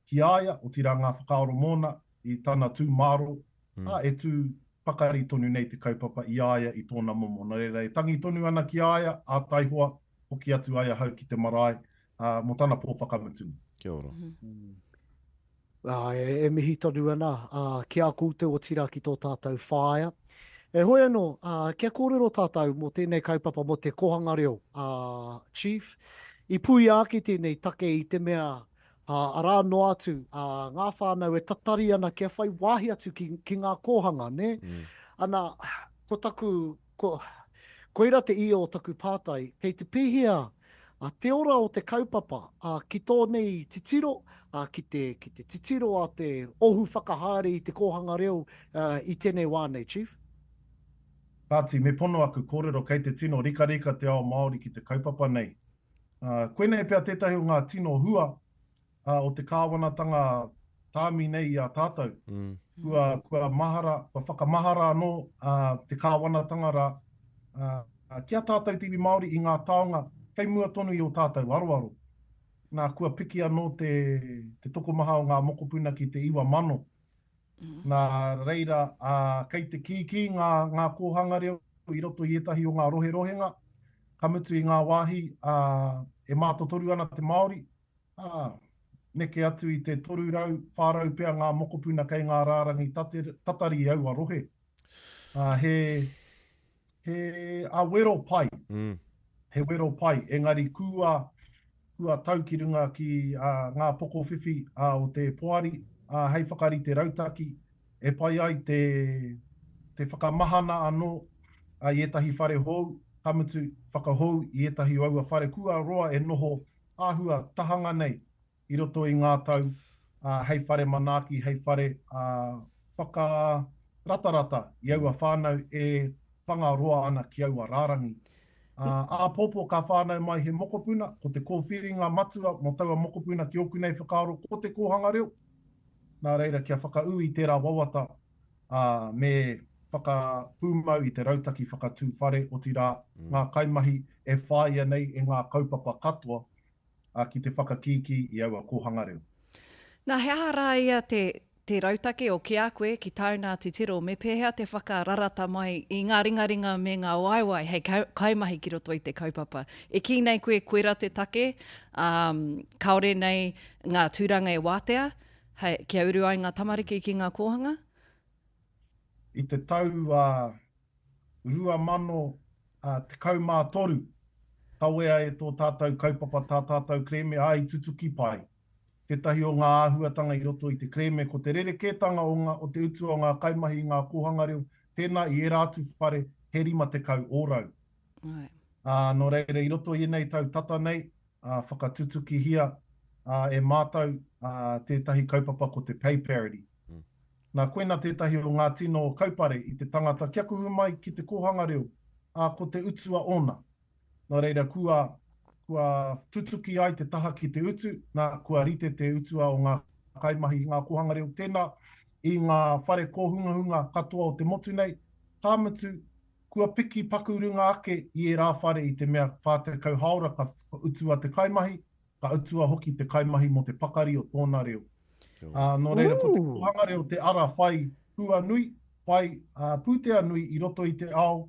ki aia, o tira ngā whakaaro mōna i tāna tū maro. E tū pakari tonu nei te kaupapa i aia i tōna momo. Nā reira e tangi tonu ana ki aia, a taihua, hoki atu aia hau ki te marae, mo tāna pō whakamutu. Kia ora. E mihi tonu ana, kia kūte o tira ki tō tātou whāia. E hoi anō, kia kōrero tātou mo tēnei kaupapa mo te kohanga reo, Chief. I pui ake tēnei take i te mea arā no atu, ngā whānau e tatari ana kia whai wāhi atu ki ngā kohanga, ne? Ana, ko taku... Koira te ia o taku pātai, kei te pēhea te ora o te kaupapa ki tōnei titiro, ki te titiro a te ohu whakahāre i te kohanga reo i tēnei wānei, Chief? Pāti, me pono aku kōrero kei te tino rika te ao Māori ki te kaupapa nei. Koe nei pia tētahi o ngā tino hua o te kāwanatanga tāmi nei a tātou. Kua whakamahara anō te kāwanatanga rā. Kia tātou tiwi Māori i ngā taonga, kei mua tonu i o tātou aroaro. Nā kua piki anō te tokomaha o ngā mokopuna ki te iwa mano. Nā reira, kei te kiki ngā kohanga reo i roto i etahi o ngā rohe-rohenga. Ka mutu i ngā wāhi e mātotoru ana te Māori. Neke atu i te toru rau, whārau pia ngā mokopuna kei ngā rārangi tatari i aua rohe. He wero pai. He wero pai. Engari kua tau ki runga ki ngā poko whiwhi o te poari, hei whakari te rautaki, e pai ai te whakamahana anō i etahi whare hou, kamutu whakahou i etahi aua whare kua roa e noho āhua tahanga nei i roto i ngā tau, hei whare manaki, hei whare whakaratarata i aua whānau e whangaroa ana ki aua rārangi. Pōpō ka whānau mai he mokopuna, ko te kōwhiringa matua, mo taua mokopuna ki oku nei whakaaro ko te kohanga reo. Nā reira kia whakaui tērā wawata me whakapūmau i te rautaki whakatū whare o tira ngā kaimahi e whāia nei e ngā kaupapa katoa ki te whakakiki i aua kohanga reo. Nā hea rā ia te rautaki o ki a koe ki tauna te tiro, me pēhea te whakararata mai i ngā ringaringa me ngā waiwai, hei kaimahi ki roto i te kaupapa. E ki nei koera te take, kaore nei ngā tūranga e wātea, hei, kia uru ai ngā tamariki ki ngā kohanga? I te tau rua mano te kaumā toru, tauea e tō tātou kaupapa, tā tātou kreme, ai tutuki pai. Tētahi o ngā āhuatanga i roto i te kreme, ko te rerekētanga o te utu o ngā kaimahi, ngā kohanga reo, tēnā i e rātu whare, he rima te kau ōrau. Right. Nō reire, i roto i nei tau tata nei, whakatutuki hia, e mātau tētahi kaupapa ko te pay parity. Nā koena tētahi o ngā tino kaupare i te tangata, kia kuhu mai ki te kohanga reo, ko te utua ona. Nō reira, kua tutuki ai te taha ki te utu, kua rite te utua o ngā kaimahi, ngā kohanga reo. Tēnā i ngā whare kōhungahunga katoa o te motu nei, tāmutu, kua piki pakurunga ake i e rāwhare i te mea whātekau haora ka utua te kaimahi, ka utua hoki te kaimahi mo te pakari o tōna reo. Nō reira, ko te kohanga reo te ara whai hua nui, whai pūtea nui i roto i te ao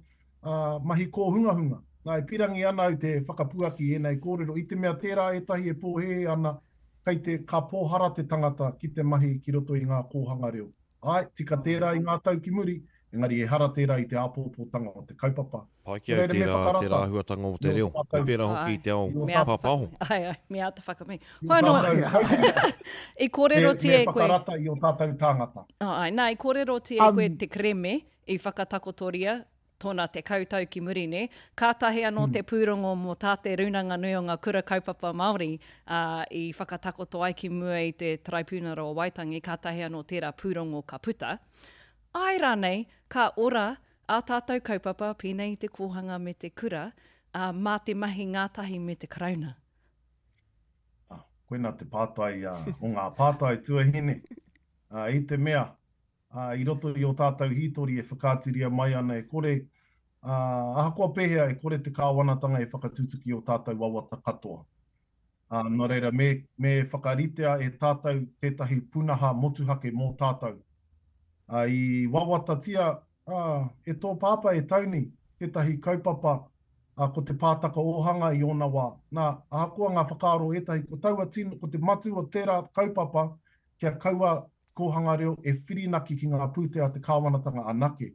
mahi kōhungahunga. Nā e pirangi ana i te whakapuaki e nei kōrero. I te mea tērā etahi e pōhe ana kei te ka pōhara te tangata ki te mahi ki roto i ngā kōhanga reo. Ai, tika tērā i ngā tau ki muri, engari e hara tērā i te āpōpōtanga o te kaupapa. Pai ki au te rāhuatanga o te reo. E pērā hoki i te ao papaho. Ai, mea te whakamei. I kōrero tie e koe. Me whakarata i o tātou tāngata. Ai, nā, i kōrero tie koe te kreme i whakatakotoria, tōna te kautau ki muri, ne? Kātahi anō te pūrongo mō tā te runanga nui o ngā kura kaupapa Māori i whakatakoto ai ki mua i te Traipūnara o Waitangi, kātahi anō tērā pūrongo ka puta. Ai rānei, ka ora a tātou kaupapa, pēnei te kōhanga me te kura, mā te mahi ngātahi me te karauna. Koena te pātai o ngā pātai tuahine. I te mea, i roto i o tātou hitori e whakātiria mai ana e kore, ahakoa pēhea e kore te kāwanatanga e whakatutuki o tātou wawata katoa. Nō reira, me whakaritea e tātou tētahi punaha motuhake mō tātou. I wawata tia, e tō pāpa e tauni, tētahi kaupapa, ko te pātaka ohanga i ona wā. Nā, ahakoa ngā whakaaro etahi, ko taua tino, ko te matu o tērā kaupapa, kia kaua kōhanga reo e whirinaki ki ngā pūtea te kāwanatanga anake.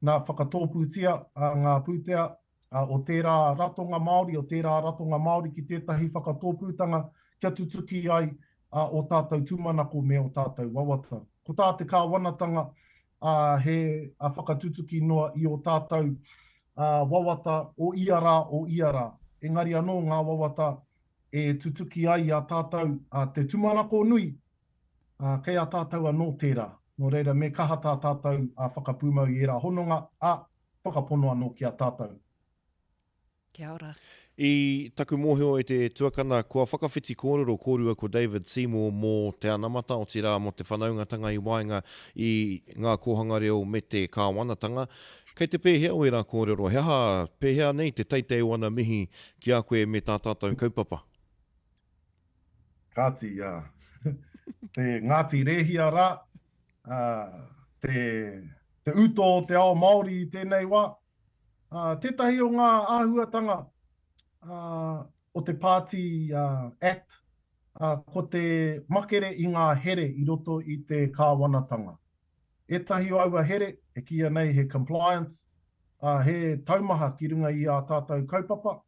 Nā whakatōpūtia ngā pūtea o tērā ratonga Māori, o tērā ratonga Māori ki tētahi whakatōpūtanga kia tutuki ai o tātou tūmanako me o tātou wawata. Ko tā te kāwanatanga he whakatutuki noa i o tātou wawata o iara. Engari anō ngā wawata e tutuki ai a tātou te tūmanako nui, kei a tātou anō tērā. Nō reira, me kaha tā tātou whakapūmau i era hononga, whakapono anō ki a tātou. Kia ora. I taku mōhio e te tuakana, kua whakawhiti kōrero kōrua ko David Seymour mō te anamata o tira mō te whanaungatanga i waenga i ngā kōhanga reo me te kāwanatanga. Kei te pēhea o era kōrero, heha pēhea nei te teitei wana mihi ki a koe me tā tātou kaupapa? Kāti, te Ngāti Rehia rā, te uto o te ao Māori i tēnei wā. Tētahi o ngā āhuatanga o te Party Act, ko te makere i ngā here i roto i te kāwanatanga. Etahi o aua here, e kia nei he compliance, he taumaha ki runga i a tātou kaupapa.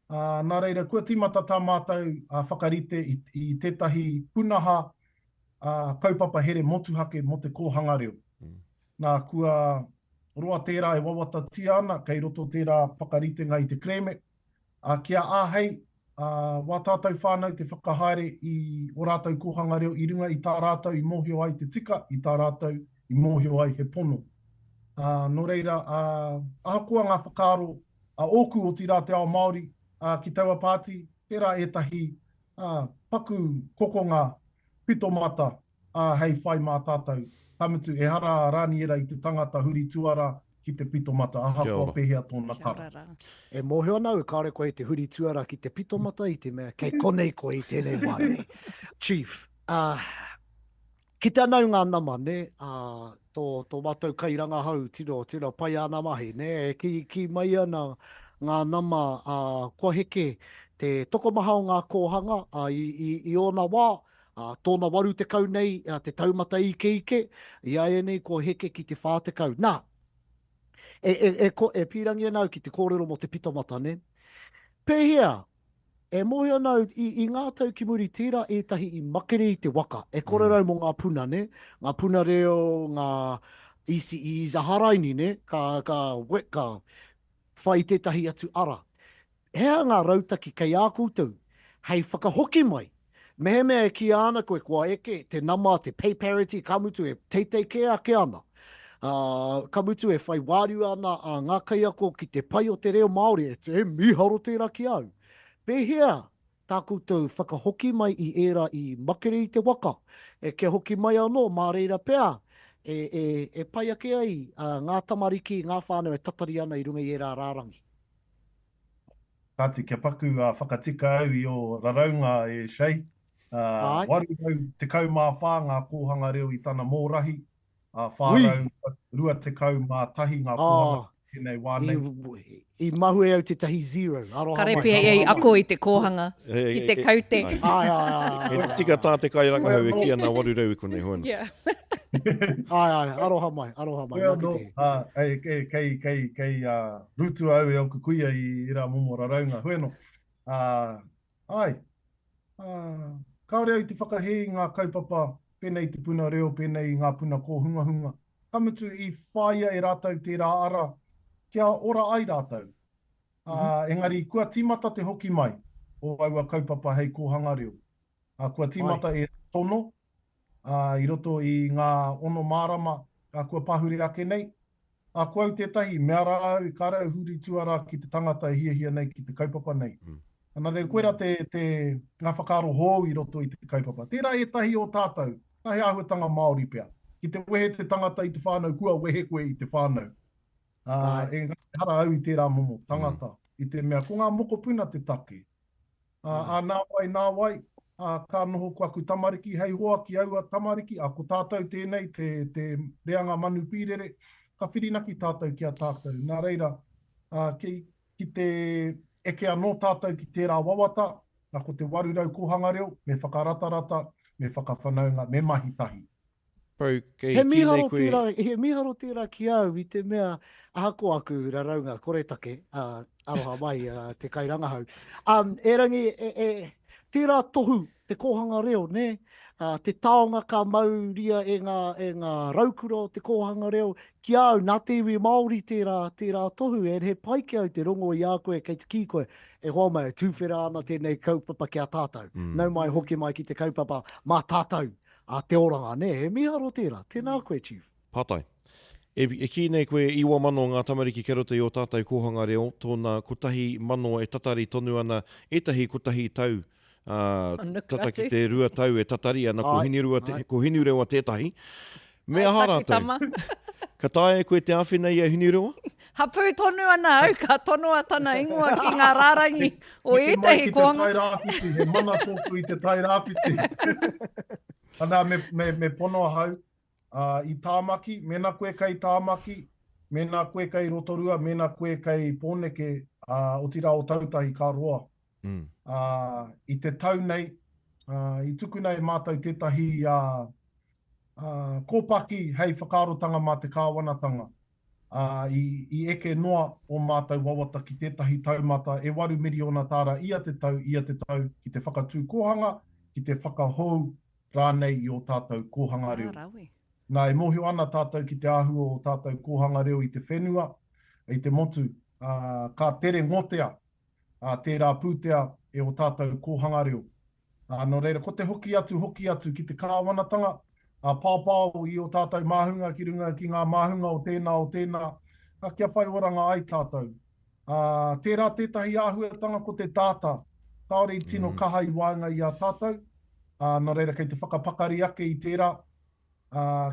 Nā reira, kua timata tā mātou whakarite i tētahi punaha kaupapa here motuhake mo te kōhanga reo. Nā kua roa tērā e wawata tia ana, kei roto tērā whakaritenga i te kreme. Kia āhei, wā tātou whānau te whakahaere i o rātou kōhanga reo i runga i tā rātou i mōhio ai te tika, i tā rātou i mōhio ai he pono. Nō reira, ahakoa ngā whakaaro ōku o tira te ao Māori ki taua pāti, tērā etahi paku kokonga pitomata hei whai mā tātou. Tamutu e hara rāni era i te tangata huri tuara ki te pitomata. Aha kua pēhea tōna kara. E mōhio ana u kāre koe te huri tuara ki te pitomata i te mea. Kei konei koe i tēnei wāne. Chief, ki te anau ngā nama, ne? Tō mātou kairanga hau, tino pai ana mahi, ne? Ki mai ana ngā nama kua heke te tokomaha o ngā kōhanga i ona wā. Tōna waru te kau nei, te taumata ike, ia e nei ko heke ki te whātekau. Nā, e pīrangi anau ki te kōrero mo te pitomata, ne? Pehea, e mohi ana i ngā tau ki muri tērā etahi i makere i te waka. E korerau mo ngā puna, ne? Ngā puna reo, ngā isi i Zaharaini, ne? Ka whai tētahi atu ara. Hea ngā rautaki kei a koutou, hei whakahoki mai. Mehe mea ki ana koe kua eke, te nama, te pay parity, ka mutu e teitei ke ana. Ka mutu e whai wāru ana a ngā kaiako ki te pai o te reo Māori, e miharo tērā ki au. Pehea, tā koutou whakahoki mai i era i makere i te waka. E ke hoki mai anō, mā reira pēr, e pai ake ai ngā tamariki, ngā whānau e tatari ana i runga i era rārangi. Tāti, kia paku whakatika au i o raraunga e Shea. Waru au te kau mā whā ngā kōhanga reo i tana mōrahi. Whārau rua te kau mā tahi ngā kōhanga tēnei wānei. I mahu e au te tahi zero. Karepi ei ako i te kōhanga, i te kaute. E tika tā te kairanga hau e ki ana waru rau i konei hoena. Yeah. Aroha mai. Kei rutu au e o kukuia i rā momo raraunga. Hueno, kaore au te whakahe ngā kaupapa, pēnei te puna reo, pēnei ngā puna ko hunga. Kamutu i whāia e rātau tērā ara, kia ora ai rātau. Engari, kua tīmata te hoki mai o aua kaupapa hei kōhanga reo. Kua tīmata e tono, i roto i ngā ono mārama, kua pahuri ake nei. Kua au tētahi, mea rā au, ka rau huri tuara ki te tangata hia nei ki te kaupapa nei. Ana rei, koera ngā whakaro hou i roto i te kaupapa. Tērā e tahi o tātou, tahi āhuatanga Māori pia. Ki te wehe te tangata i te whānau, kua wehe koe i te whānau. E hara au i tērā momo, tangata. I te mea, ko ngā moko puna te take. Nā wai, ka noho ko aku tamariki, hei hoa ki aua tamariki, ko tātou tēnei, te reanga manu pīrere, ka whirinaki tātou ki a tātou. Nā reira, ki te eke anō tātou ki tērā wawata, ko te warurau kōhanga reo, me whakaratarata, me whakawhanaunga, me mahitahi. He miharo tērā ki au i te mea ahako aku raraunga koretake, aroha mai te kairangahau. E rangi, tērā tohu, te kōhanga reo, ne? Te taonga ka mauria e ngā raukura o te kōhanga reo, ki au, nā te iwi Māori tērā tohu, e he pai ki au te rongo i a koe, kei te ki koe, e hoa mai, tūwhera ana tēnei kaupapa ki a tātou. Nau mai hoki mai ki te kaupapa, mā tātou. Te oranga, ne? He miharo tērā. Tēnā koe, Chief. Pātai. E ki nei koe iwa mano ngā tamariki kia roto i o tātou kōhanga reo, tōna kutahi mano e tatari tonu ana, etahi kutahi tau, tataki te rua tau e tatari ana, ko hini rewa tētahi. Mea hārātou. Ka tae koe te āwhenei a hini rewa? Hapu tonu ana au, ka tonua tana ingoa ki ngā rārangi o etahi kōhanga. He mana tōku i te tai rāwhiti. Ana me pono hau, i tāmaki, mena koe kai tāmaki, mena koe kai rotorua, mena koe kai pōneke o tira o tautahi ka roa. I te tau nei, i tuku nei mātou tētahi kōpaki hei whakarotanga mā te kāwanatanga. I eke noa o mātou wawata ki tētahi taumata, e 8 miriona tāra ia te tau, ki te whakatū kōhanga, ki te whakahou, rānei i o tātou kōhanga reo. Nā, e mohio ana tātou ki te āhua o tātou kōhanga reo i te whenua, i te motu, ka tere ngotea, tērā pūtea e o tātou kōhanga reo. Nō reira, ko te hoki atu ki te kāwanatanga, pāpāo i o tātou māhunga ki runga ki ngā māhunga o tēnā, kia whai oranga ai tātou. Tērā tētahi āhuatanga ko te tāta, tāore i tino kaha i wāinga i a tātou, nā reira, kei te whakapakari ake i tērā,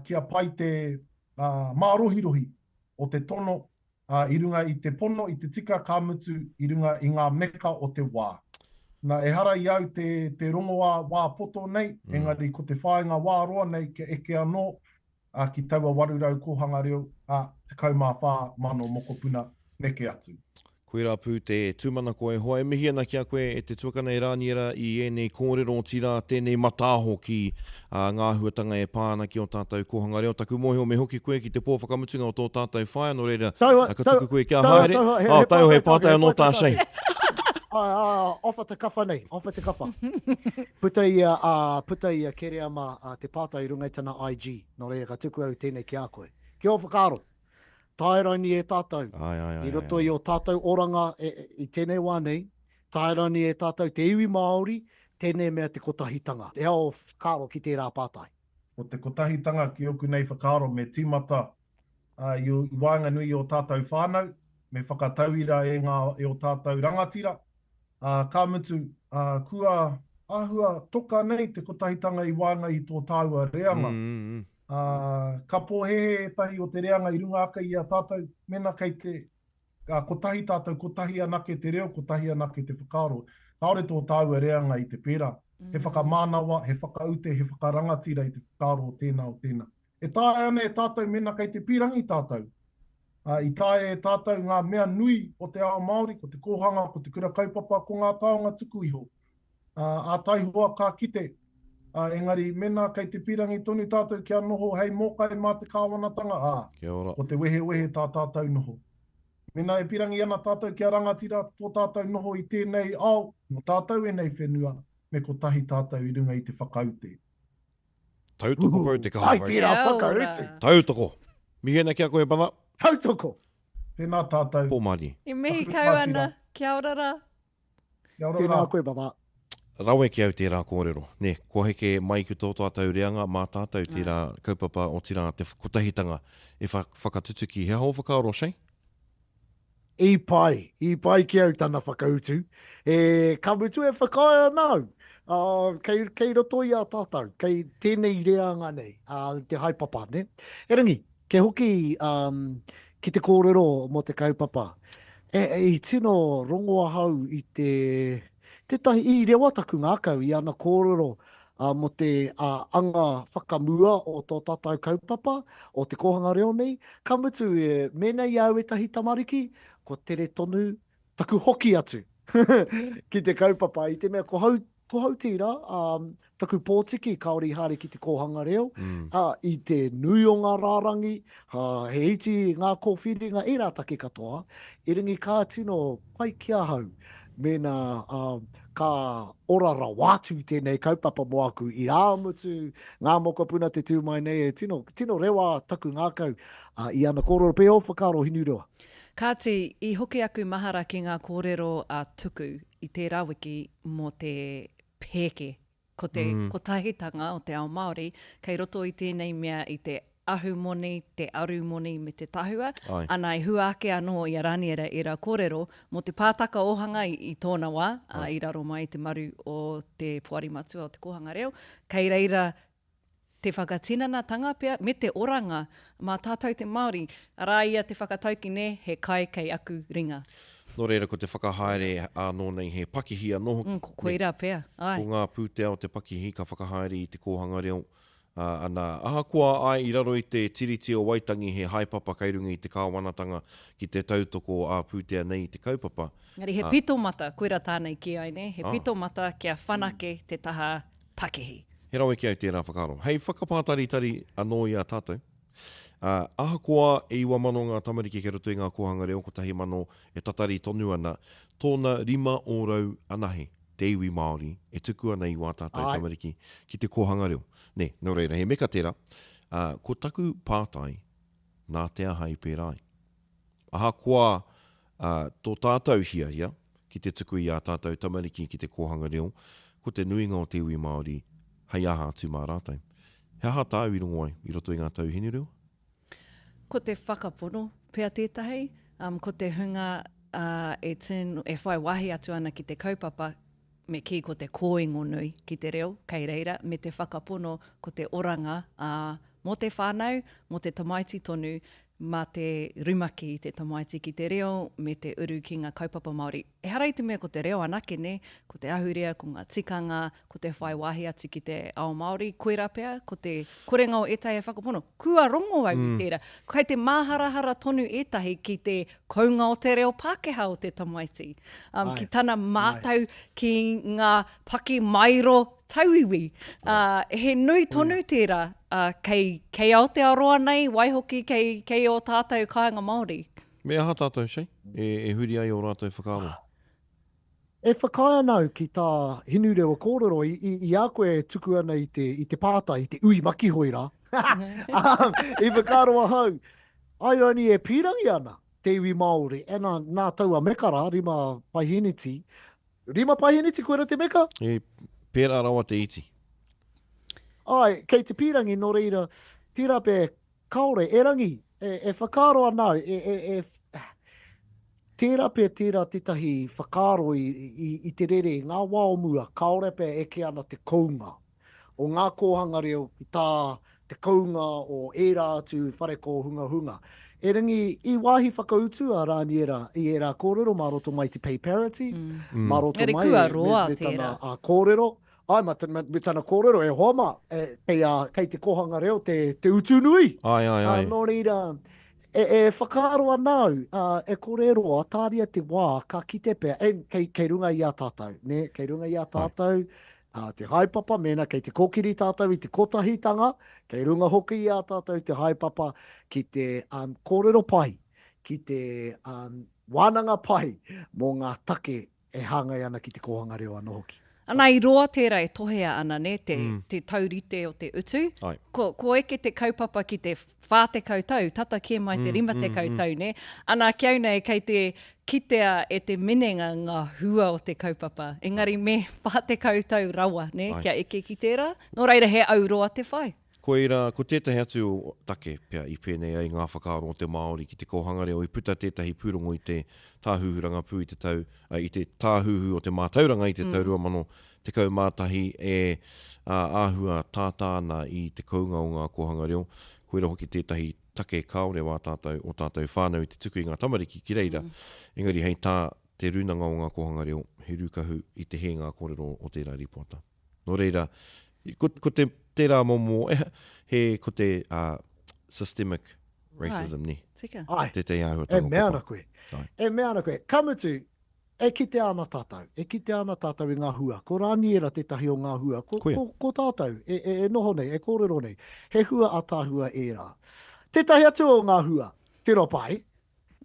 kia pai te mārohirohi o te tono, i runga i te pono, i te tika kāmutu, i runga i ngā meka o te wā. Nā, e hara i au te rongo wā poto nei, engari ko te whāinga wā roa nei, ke eke anō, ki taua warurau kōhanga reo, te kaumā whā mano mokopuna neke atu. Koe rā pū te tūmana koe hoa. E mihi ana ki a koe e te tuakana e rāniera i ēnei kōrero o tira, tēnei matāho ki ngā huatanga e pāna ki o tātou kōhanga reo. Taku mohi o me hoki koe ki te pō whakamutunga o tō tātou whaia, no reira, ka tuku koe kia haere. Tau hei pātai anō tā Shea. Ofa te kawha nei, ofa te kawha. Puta ia kere ama te pātai runga i tana IG. Nō reira, ka tuku au tēnei ki a koe. Kia ora whakaaro. Tairani e tātou. I roto i o tātou oranga i tēnei wā nei. Tairani e tātou te iwi Māori, tēnei mea te kotahitanga. E ao whakaaro ki tērā pātai. O te kotahitanga ki oku nei whakaaro me tīmata i wāinga nui o tātou whānau, me whakatauira e o tātou rangatira. Ka mutu, kua ahua toka nei te kotahitanga i wāinga i tō tāua reanga. Ka pōhehe tahi o te reanga i runga aka i a tātou, mena kei te kotahi tātou, kotahi anake te reo, kotahi anake te whakaaro. Kāore tō tāua reanga i te pērā. He whakamānawa, he whakaute, he whakarangatira i te whakaaro o tēnā o tēnā. E tāe ane e tātou mena kei te pirangi tātou. I tāe e tātou ngā mea nui o te ao Māori, ko te kōhanga, ko te kura kaupapa, ko ngā taonga tuku iho. A tai hoa ka kite. Engari, mena kei te pirangi tonu tātou kia noho, hei mōkai mā te kāwanatanga. O te wehe tā tātou noho. Mena e pirangi ana tātou kia rangatira tō tātou noho i tēnei ao, no tātou e nei whenua, me ko tahi tātou i runga i te whakaute. Tautoko pau te kaha. Ai tērā whakaute. Tautoko. Mihena kia koe pana. Tautoko. Tēnā tātou. Pōmari. I mihi kau ana. Kia ora rā. Kia ora Tēnā rā. koe pana. Rawe ki au tērā kōrero. Ne, kua heke mai ki tō tātou reanga, mā tātou tērā kaupapa o tira te kotahitanga e whakatutuki. He hau whakaaro, Shane? I pai ki au tana whakautu. Ka mutu e whakaia nau. Kei roto i a tātou, kei tēnei reanga nei, te haipapa, ne? E rangi, ke hoki ki te kōrero mo te kaupapa. I tino rongoa hau i te tahi i rewa taku ngā kau i ana kōrero mo te anga whakamua o tō tātou kaupapa, o te kohanga reo nei. Ka mutu e menei au e tahi tamariki, ko tere tonu taku hoki atu ki te kaupapa. I te mea ko hau tira, taku pōtiki kaori hare ki te kohanga reo, i te nui o ngā rārangi, he iti ngā kōwhiringa e rā take katoa, e ringi kā tino pai kia hau, mena ka orara wātu tēnei kaupapa moaku i rāmutu ngā mokapuna te tūmai nei e tino rewa taku ngā kau i ana kōrero peo whakaaro hinu rewa. Kāti, i hoki aku mahara ki ngā kōrero tuku i tērā wiki mo te pēke, ko te kotahitanga o te ao Māori, kei roto i tēnei mea i te ahu moni, te aru moni me te tahua. Ana i hua ake anō i a raniera i rā kōrero, mo te pātaka ohanga i tōna wā, i raro mai te maru o te puari matua o te kohanga reo, kei reira te whakatinana tanga pia, me te oranga, mā tātou te Māori, arā ia te whakatauki ne, he kai kei aku ringa. Nō reira, ko te whakahaere anō nei he pakihi anō. Ko koeira pia, ai. Ko ngā pūtea o te pakihi ka whakahaere i te kohanga reo. Ana ahakoa ai i raro i te tiriti o Waitangi he haipapa kairunga i te kāwanatanga ki te tautoko a pūtea nei i te kaupapa. Ngari he pito mata, koeira tānei ki ai ne, he pito mata kia whanake te taha pakihi. He rawe ki au tērā whakaaro. Hei, whakapātari anō i a tātou. Ahakoa e iwa mano ngā tamariki ke roto i ngā kohanga reo, ko tahi mano e tatari tonu ana, tōna 5 ōrau anahe, te iwi Māori, e tuku ana i wā tātou tamariki ki te kohanga reo. Ne, nō reira, he meka tērā, ko taku pātai nā te aha i pērai. Ahakoa tō tātou hia, ki te tuku i a tātou tamariki ki te kohanga reo, ko te nuinga o te iwi Māori, hei aha atu mā rātou. He aha tāu i rongo ai, i roto i ngā tauhine reo? Ko te whakapono, pia tētahi, ko te hunga e whai wahi atu ana ki te kaupapa, me ki ko te kōingo nui ki te reo, kei reira, me te whakapono ko te oranga, mo te whānau, mo te tamaiti tonu, ma te rumaki te tamaiti ki te reo, me te uru ki ngā kaupapa Māori. E harai te mea ko te reo anake ne, ko te ahurea, ko ngā tikanga, ko te whai wahi atu ki te ao Māori, koera pea, ko te korenga o etahi e whakapono. Kua rongo au i tērā. Kei te māharahara tonu etahi ki te kounga o te reo Pākehā o te tamaiti. Ki tana mātau ki ngā paki mairo tauiwi. He nui tonu tērā, kei Aotearoa nei, waihoki kei o tātou kāinga Māori. Me aha tātou, Shane? E huri ai o rātou whakaaro? E whakaia nau ki tā hinu rewa kōrero i a koe tuku ana i te pāta, i te ui maki hoira. I whakaroa hau, ai oni e pīrangi ana te iwi Māori. E nā taua mekara, rima paihiniti. Rima paihiniti koera te meka? E pēra rawa te iti. Ai, kei te pīrangi no reira, tira pe kaore, e rangi, e whakaroa nau, tērā pē tērā tetahi whakaro i te rere, ngā waomua, kaore pē eke ana te kounga. O ngā kōhanga reo ki tā te kounga o ērā atu whare ko hunga hunga. E ringi, i wāhi whakautu a rāni i era kōrero, maroto mai te pay parity, maroto mai me tana kōrero. Ai, me tana kōrero e homa, kei te kohanga reo, te utunui. Ai. Nō reira, e whakaroa nau, e kōreroa, tāria te wā, ka kite pēr, kei runga i a tātou, ne? Kei runga i a tātou, te haipapa, mena kei te kokiri tātou i te kotahitanga, kei runga hoki i a tātou te haipapa ki te kōrero pai, ki te wānanga pai, mō ngā take e hangai ana ki te kohanga reo anō hoki. Ana i roa tērā e tohea ana, ne, te taurite o te utu. Ko eke te kaupapa ki te whā te kautau, tata kia mai te rima te kautau, ne? Ana kia nei kei te kitea e te minenga ngā hua o te kaupapa. Engari me whā te kautau rawa, ne? Kia eke ki tērā. Nō reira he au roa te whai. Ko tētahi atu o take pia i pēnei ai ngā whakaaro o te Māori ki te kohanga reo i puta tētahi pūrongo i te tāhuhuranga pū i te tau, i te tāhuhu o te mātauranga i te taurua mano te kaumātahi e āhua tātāna i te kounga o ngā kohanga reo. Koera hoki tētahi take kaore wā tātou o tātou whānau i te tuku i ngā tamariki ki reira. Engari hei tā te runanga o ngā kohanga reo he rukahu i te he ngā kōrero o tērā ripoata. Nō reira, ko te tērā momo, ko te systemic racism, ni. Tika. Ai, Tētai āhua e meana koe. E meana koe. Kamutu, e kite ana tātou. E kite ana tātou i ngā hua. Ko rāni era tētahi o ngā hua. Ko tātou, e noho nei, e kōrero nei. He hua a tā hua era. Tētahi atu o ngā hua, tiro pai.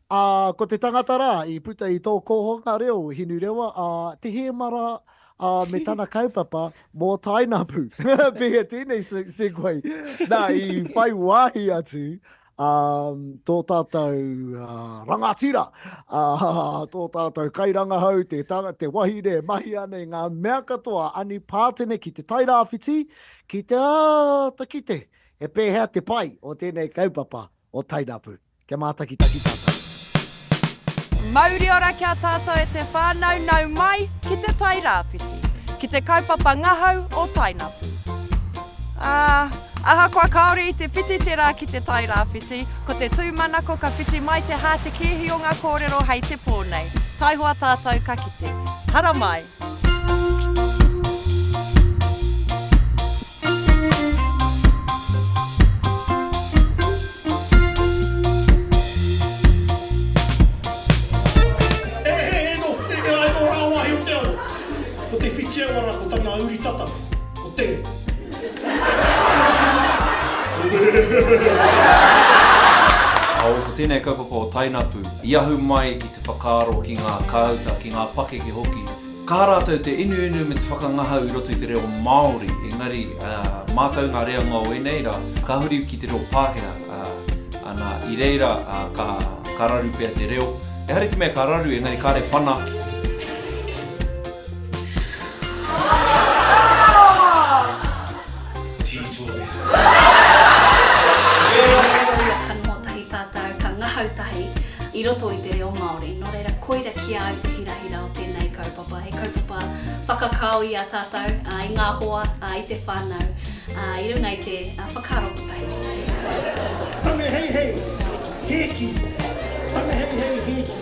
Ko te tangata rā, i puta i tō kohonga reo, hinu rewa, te he mara me tana kaupapa mō tainapu. Pia tēnei sequai. Nā, i whai wāhi atu, tō tātou rangatira, tō tātou kairanga hau, te wahire, mahi ane, ngā mea katoa, ani pātene ki te tairāwhiti, ki te takite, e pēhea te pai o tēnei kaupapa o tainapu. Kia mātaki taki tātou. Mauri ora kia tātou e te whānau nau mai ki te tairāwhiti, ki te kaupapa ngahau o tainapu. Aha kua kaori i te whiti te rā ki te tairāwhiti, ko te tūmanako ka whiti mai te hā te kihi o ngā kōrero hei te pōnei. Taihoa tātou ka kite. Hara mai! Wara ko tana uri tata, ko te. Au, ko tēnei kaupapa o tainapu, i ahu mai i te whakaaro ki ngā kauta, ki ngā pake ki hoki. Ka rātou te inu me te whakangahau i roto i te reo Māori, engari mātou ngā rea ngā wenei rā, ka huri ki te reo Pākehā, ana i reira ka raru pia te reo. E hari te mea ka raru, engari ka re whana. I roto i te reo Māori, no reira koira ki au te hirahira o tēnei kaupapa. He kaupapa whakakau i a tātou, i ngā hoa, i te whānau, i runga i te whakarokotai. Tame hei, heki. Tame hei, heki.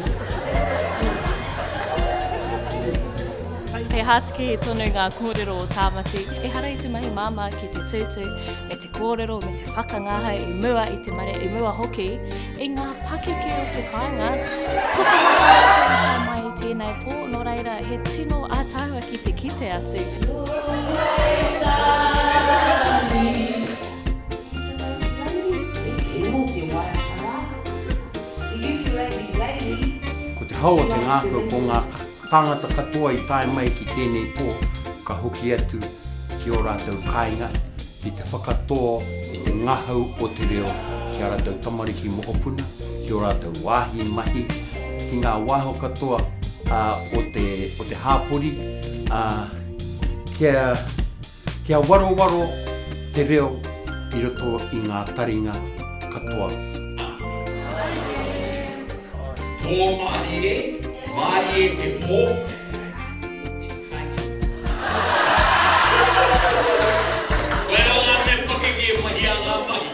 He hātiki e tonu ngā kōrero o tāmati, e hara i te mahi māma ki te tūtū, me te kōrero, me te whakangaha, i mua i te mare, i mua hoki, i ngā pakeke o te kāinga, tupu mai i tēnei pō, no reira, he tino ātāhua ki te kite atu. Ko te haua te ngākua ko ngā tangata katoa I tae mai ki tēnei pō, ka hoki atu ki o rātou kāinga, ki te whakatoa I te ngahau o te reo, ki a rātou tamariki mokopuna, ki o rātou wāhi mahi, ki ngā wāho katoa o te hāpori, kia waro te reo I roto I ngā taringa katoa. Tō Mārie te pō. Wera ngā te pakeke mahi a ngā mahi.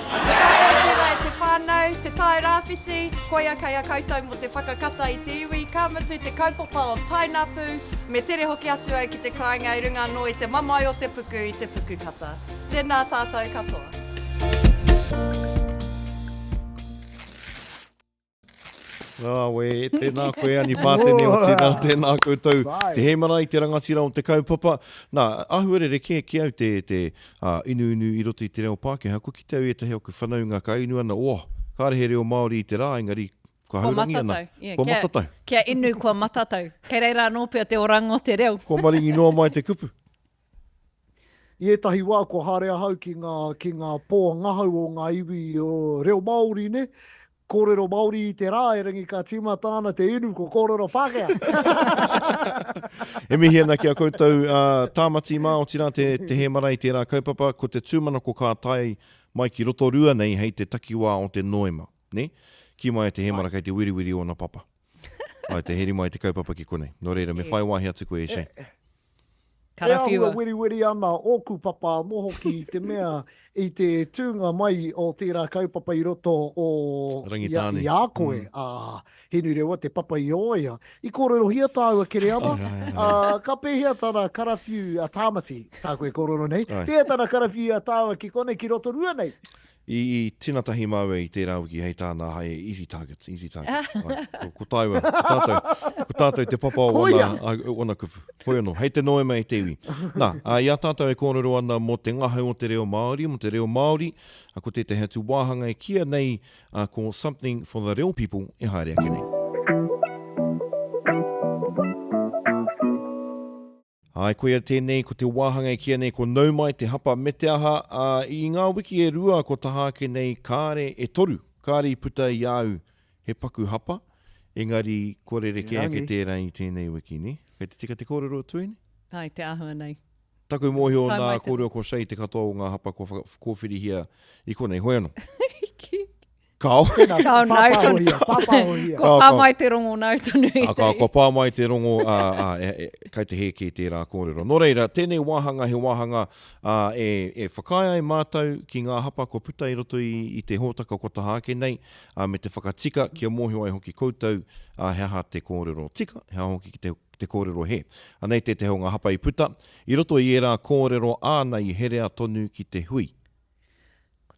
Te whānau, te tai rāwhiti, koia kai a koutou mo te whakakata I te iwi, ka matu te kaupapa o Tainapu, me tere hoki atu au ki te kāinga I runga no I te mamai o te puku I te puku kata. Tēnā tātou katoa. We, tēnā koe ani pātene o tina, tēnā koutou, te hemara I te rangatira o te kaupapa. Nā, ahuere reke ki au te inu I roto I te reo Pākehā, ko ki te au e tahi o ku whanaunga ka inu ana, kāre he reo Māori I te rā, engari, ka haurangi ana. Ko matatau. Kia inu kua matatau. Kei reira anō pia te orango te reo. Ko maringi noa mai te kupu. I etahi wā ko harea hau ki ngā pō ngahau o ngā iwi o reo Māori ne, kōrero Māori I te rā, e rangi ka tima tāna te inu ko kōrero Pākehā. E mihi ana ki a koutou tāmati mā o tira te he mara I te rā kaupapa, ko te tūmana ko kā tai mai ki roto rua nei hei te takiwā o te noema, ne? Ki mai te he mara kei te wiriwiri o na papa. Ai te heri mai te kaupapa ki konei. Nō reira, me whai wāhi atu koe e she. E ahua wiriwiri ana oku papa noho ki te mea I te tūnga mai o tērā kaupapa I roto o Rangitāne. I a koe. Hinu rewa te papa I oia. I kōrero hia tāua kere ama. Ka pēhia tāna karawhiu a tāmati. Tā koe kōrero nei. Pēhia tāna karawhiu a tāua ki kone ki roto rua nei. I tina tahi maue I tērā wiki hei tāna hai easy target. Ko tāua, ko tātou te papa o ona kupu. Hoi anō, hei te noema I te iwi. Nā, ia tātou e kōrero ana mo te ngahau o te reo Māori, mo te reo Māori, ko te hatu wāhanga e kia nei ko something for the real people e haere ake nei. Ai koe tēnei ko te wāhanga e kia nei ko nau mai te hapa me te aha I ngā wiki e rua ko taha ke nei kāre e toru. Kāre I puta I au he paku hapa. Engari kore reke ake tērā I tēnei wiki ni. Kei te tika te kōrero tui ni? Ai, te ahua nei. Taku mohi o nā kōrero ko shei te katoa o ngā hapa ko whirihia I konei. Hoi anō. Kao. Kao nautonuia. Ko pāmai te rongo nautonuia. Ko pāmai te rongo kai te heke tērā kōrero. Nō reira, tēnei wāhanga he wāhanga e whakaia I mātou ki ngā hapa ko puta I roto I te hōtaka ko taha ake nei me te whakatika kia mōhio ai hoki koutou he aha te kōrero tika, he aha hoki ki te kōrero he. Anei te heo ngā hapa I puta. I roto I era kōrero āna I herea tonu ki te hui.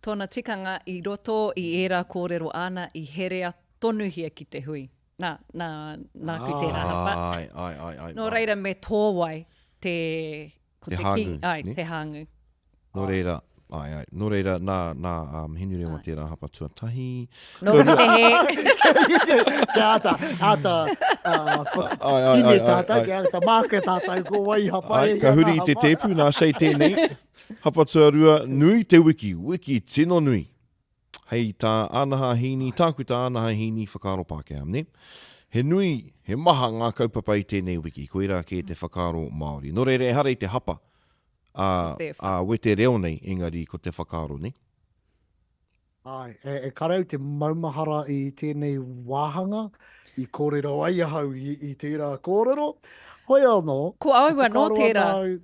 Tōna tikanga I roto I era kōrero ana I herea tonu hia ki te hui. Nā kui tērā hapa. Ai. Nō reira me tōwai te hāngu. Te hāngu. Nō reira, Nō reira, nā hinu rewa tērā hapa tuatahi. Nō te he. Ke ata, ine tātai, ke ata māke tātai ko wai hapa. Ka huri I te tepu, nā sei tēnei. Hapa tuarua, nui te wiki tino nui. Hei tā anaha hini, tāku tā anaha hini whakaro Pākehā, ne? He nui, he maha ngā kaupapa I tēnei wiki, ko ira ke te whakaro Māori. Nō reire, e hara I te hapa, we te reo nei, engari ko te whakaro, ne? Ai, e karau te maumahara I tēnei wāhanga, I kōrero ai ahau I tērā kōrero. Hoi anō. Ko aua nō tērā.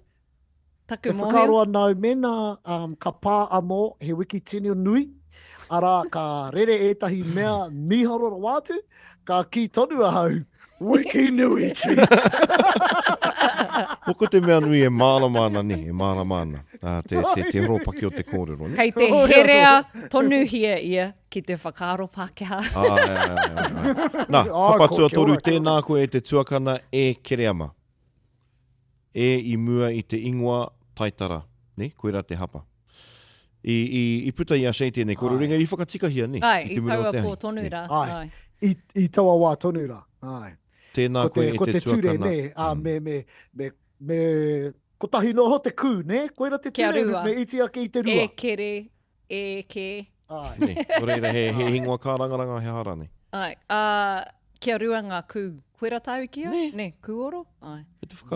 Taku mōhio. E whakaro anau mena ka pā anō he wiki tino nui. Ara ka rere etahi mea miharora wātu, ka ki tonu ahau wiki nui tū. Hoko te mea nui e māramana ni, e māramana. Te horopaki o te kōrero. Kei te herea tonu hia ia ki te whakaro Pākehā. Nā, hapatua toru tēnā koe e te tuakana e kereama. E I mua I te ingoa taitara, ne? Koera te hapa. I puta I a shei tēnei koro ringa I whakatika hia, ne? Ai, I taua pō tonura. Ai. I taua wā tonura. Ai. tēnā koe e te tuakana. Ko tahi no ho te kū, ne? Koera te Kia ture, rua. me iti ake i te rua. E kere, e ke. Ai. Ne, o reira he hingoa kā rangaranga he hara nei. Ai, kia rua ngā kū. Koera tau kia? Ne, kūoro? Ai.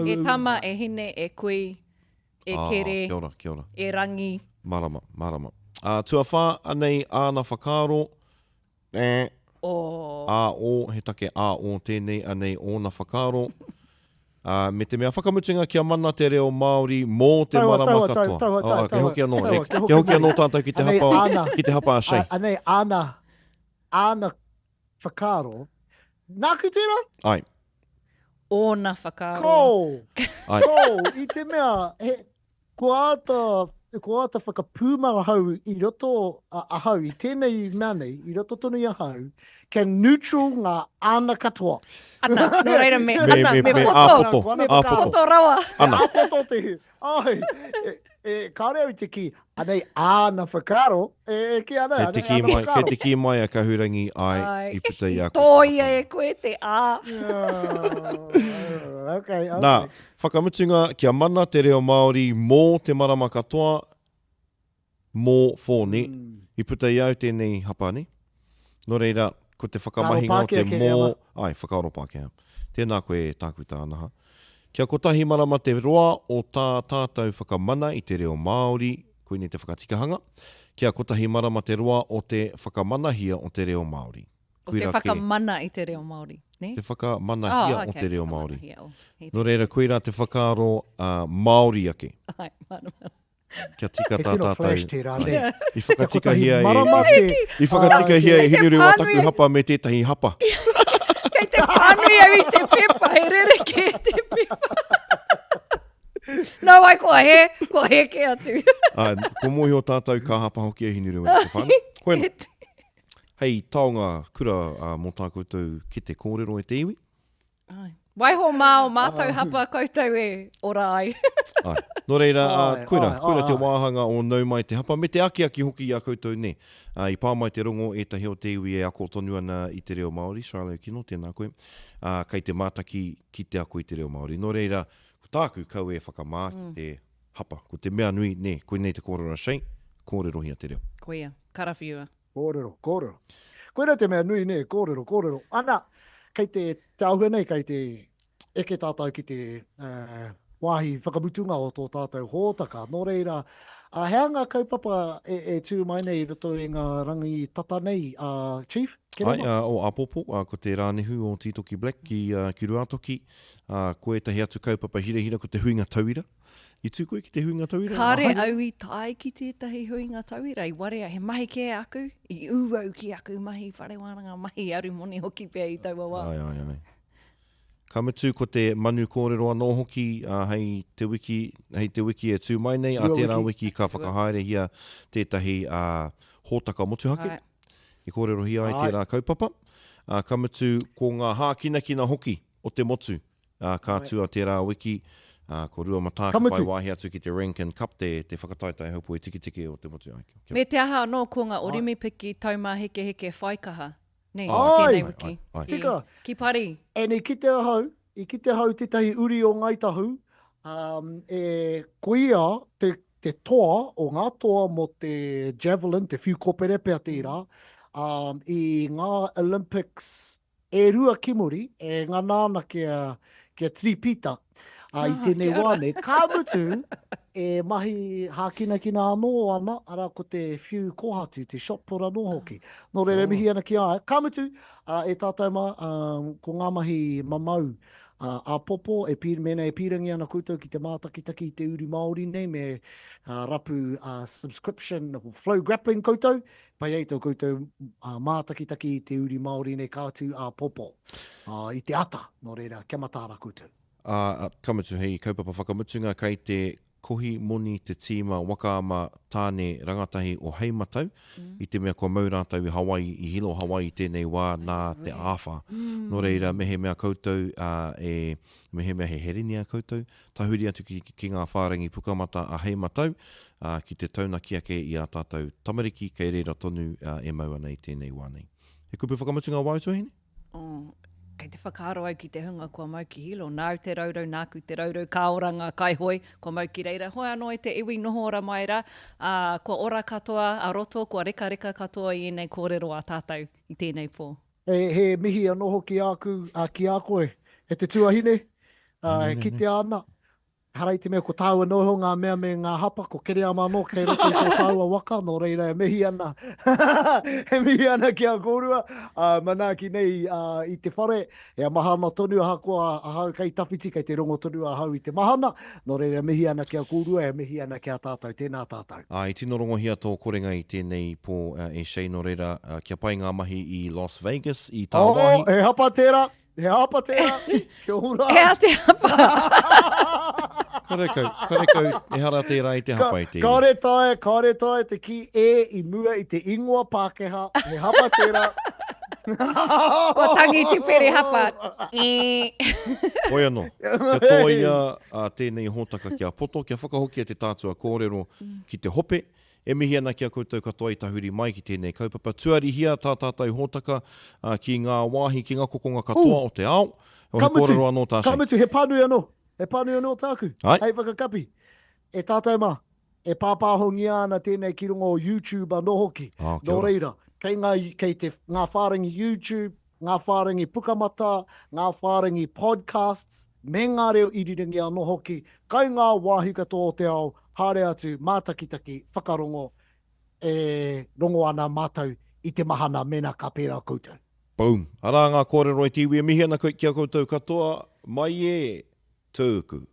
E tama, e hine, e kui, e kere, kia ora. e rangi. Marama. Tua whā anei āna whakaro, a o, he take a o tēnei anei ōna whakaro. Me te mea whakamutunga kia mana te reo Māori mō te marama katoa. Ke hoki anō, ke hoki anō tātou ki te hapa a shei. Anei āna whakaro. Nāku tērā? Ai. Ōna whakaro. Ko, i te mea, ko ata whakapūmara hau i roto a hau, i tēnei mea nei, i roto tonu i a hau, kia neutral ngā āna katoa. Ana, no reira me āpoto. Me poto rawa. Ana. Āpoto te, ai, kāre au te ki, anei āna whakaro, ki ana, Ke te ki mai a kahurangi ai, i puta i a koe. Tōia e koe te ā. Okay. Nā, whakamutunga kia mana te reo Māori mō te marama katoa, mō whōne, i puta i au tēnei hapa ni. No reira, ko te whakamahinga o te mō... Ai, whakaaro Pākehā. Tēnā koe tāku tānaha. Kia kotahi marama te roa o tā tātou whakamana i te reo Māori, koe ni te whakatikahanga. Kia kotahi marama te roa o te whakamanahia o te reo Māori. O te whakamana i te reo Māori, ne? Te whakamanahia o te reo Māori. No reira, koe rā te whakaaro Māori ake. Ai, mana. Kia tika tā tātou. flash tērā, ne? I whakatikahia I whakatikahia e hini rewa taku hapa me tētahi hapa. Kei te pānui au i te pepa, he rereke te pepa. Nā wai, kua he ke atu. Ko mohi o tātou ka hapa hoki e hini rewa te whāna. Koena. Hei, taonga kura mō tā koutou ki te kōrero e te iwi. Waiho mā o mātou hapa koutou e ora ai. No reira, koera te wāhanga o nau mai te hapa, me te aki hoki i a koutou ne. I pā mai te rongo e tahi o te iwi e ako tonu ana i te reo Māori, Charlie Kino, tēnā koe. Kei te mātaki ki te ako i te reo Māori. No reira, ko tāku kau e whakamā ki te hapa. Ko te mea nui, ne, koe nei te kōrero shei, kōrero hia te reo. Koea, karawhiua. Kōrero. Koera te mea nui, ne, kōrero. Ana, kei te auhua nei, kei te eke tātou ki te wāhi whakamutunga o tō tātou hōtaka. Nō reira, hea ngā kaupapa e tū mai nei roto i ngā rangi tata nei, Chief? Ai, o Apopo, ko te rānehu o Tītoki Black ki Ruatoki. Ko e tahi atu kaupapa hira ko te huinga tauira. I tū koe ki te huinga tauira? Kāre au I tai ki tētahi huinga tauira. I warea, he mahi ke aku, I uau ki aku mahi, whare wānanga mahi aru moni hoki pēr I taua wā. Ai. Ka mutu ko te manu kōrero anō hoki, hei te wiki e tū mai nei, a tērā wiki ka whakahaere hia tētahi hōtaka motuhake. I kōrero hia ai tērā kaupapa. Ka mutu ko ngā hākinakina hoki o te motu, ka tua tērā wiki, ko rua mataka pai wāhi atu ki te Rankin Cup, te whakataitai haupu e tiki o te motu. Me te aha anō ko ngā orimi piki taumā heke whaikaha. Nei, tēnei wiki. Tika. Ki pari. E nei ki te hau tētahi uri o Ngaitahu, e koia te toa o ngā toa mo te javelin, te whiu kopere pia tērā, I ngā Olympics e rua kimuri, e ngā nāna kia tripita. I tēnei wāne, ka mutu e mahi hākinakina anō ana, ara ko te whiu kohatu, te shot put anō hoki. Nō reire mihi ana ki aia. Ka mutu, e tātou ma, ko ngā mahi mamau, a popo, mena e pīrangi ana koutou ki te mātakitaki te uru Māori nei, me rapu subscription, flow grappling koutou, pai ei tō koutou mātakitaki te uru Māori nei kātu a popo. I te ata, nō reira, kia matāra koutou. Kamutu hei kaupapa whakamutunga kei te kohi moni te tīma wakaama tāne rangatahi o Heimatau. I te mea kua maurātau I Hawaii, I hilo Hawaii tēnei wā nā te āwha. No reira, mehe mea koutou, mehe mea he herinia koutou. Tahuri atu ki ngā whārangi pukamata a Heimatau, ki te taunaki ake I a tātou tamariki, kei reira tonu e mau ana I tēnei wā nei. He kupu whakamutunga wā utu hini? kei te whakaaro au ki te hunga kua mau ki hilo, nāu te raurau, nāku te raurau, ka ora ngā kaihoi, kua mau ki reira. Hoi anō e te iwi noho ora mai ra, kua ora katoa a roto, kua reka katoa i nei kōrero a tātou i tēnei pō. He mihi anoho ki aku, ki a koe, e te tuahine, ki te ana. Harai te mea ko tāua noho ngā mea me ngā hapa, ko kere ama no, kei roto i ko tāua waka, no reira e mihi ana. He mihi ana ki a kōrua, mana ki nei i te whare, e a mahana tonu a hakoa a hau kei tawhiti, kei te rongo tonu a hau i te mahana, no reira mihi ana ki a kōrua, e mihi ana ki a tātou, tēnā tātou. I tino rongo hia tō korenga i tēnei pō e Shane no reira, kia pai ngā mahi i Las Vegas, i tā wahi. He hapa tērā, he hapa tērā, kia hura. He a te hapa. Karekau, e hara tērā i te hapa i te. Kare tae, te ki i mua i te ingoa Pākehā, he hapa tērā. Ko tangi te where hapa. Oi anō, kia toia tēnei hōtaka kia poto, kia whakahoki te tātua kōrero ki te hope, e mihi ana kia koutou katoa i tahuri mai ki tēnei kaupapa. Tuari hia tā tātou hōtaka ki ngā wāhi, ki ngā kokonga katoa o te ao. O he kōrero anō tāsei. Kamutu, he pānui anō. E pānui anō tāku. Hei whakakapi. E tātou mā. E pāpāhongi ana tēnei ki rungo o YouTube anō hoki. Nō reira. Kei ngā whārangi YouTube, ngā whārangi pukamata, ngā whārangi podcasts, me ngā reo iriringi anō hoki. Kai ngā wāhi katoa o te ao, hāre atu, mātakitaki, whakarongo, e rongo ana mātau i te mahana mena ka pērā koutou. Boom. Ara ngā kōrero i tiwi, e mihi ana kia koutou katoa, mai e tūku.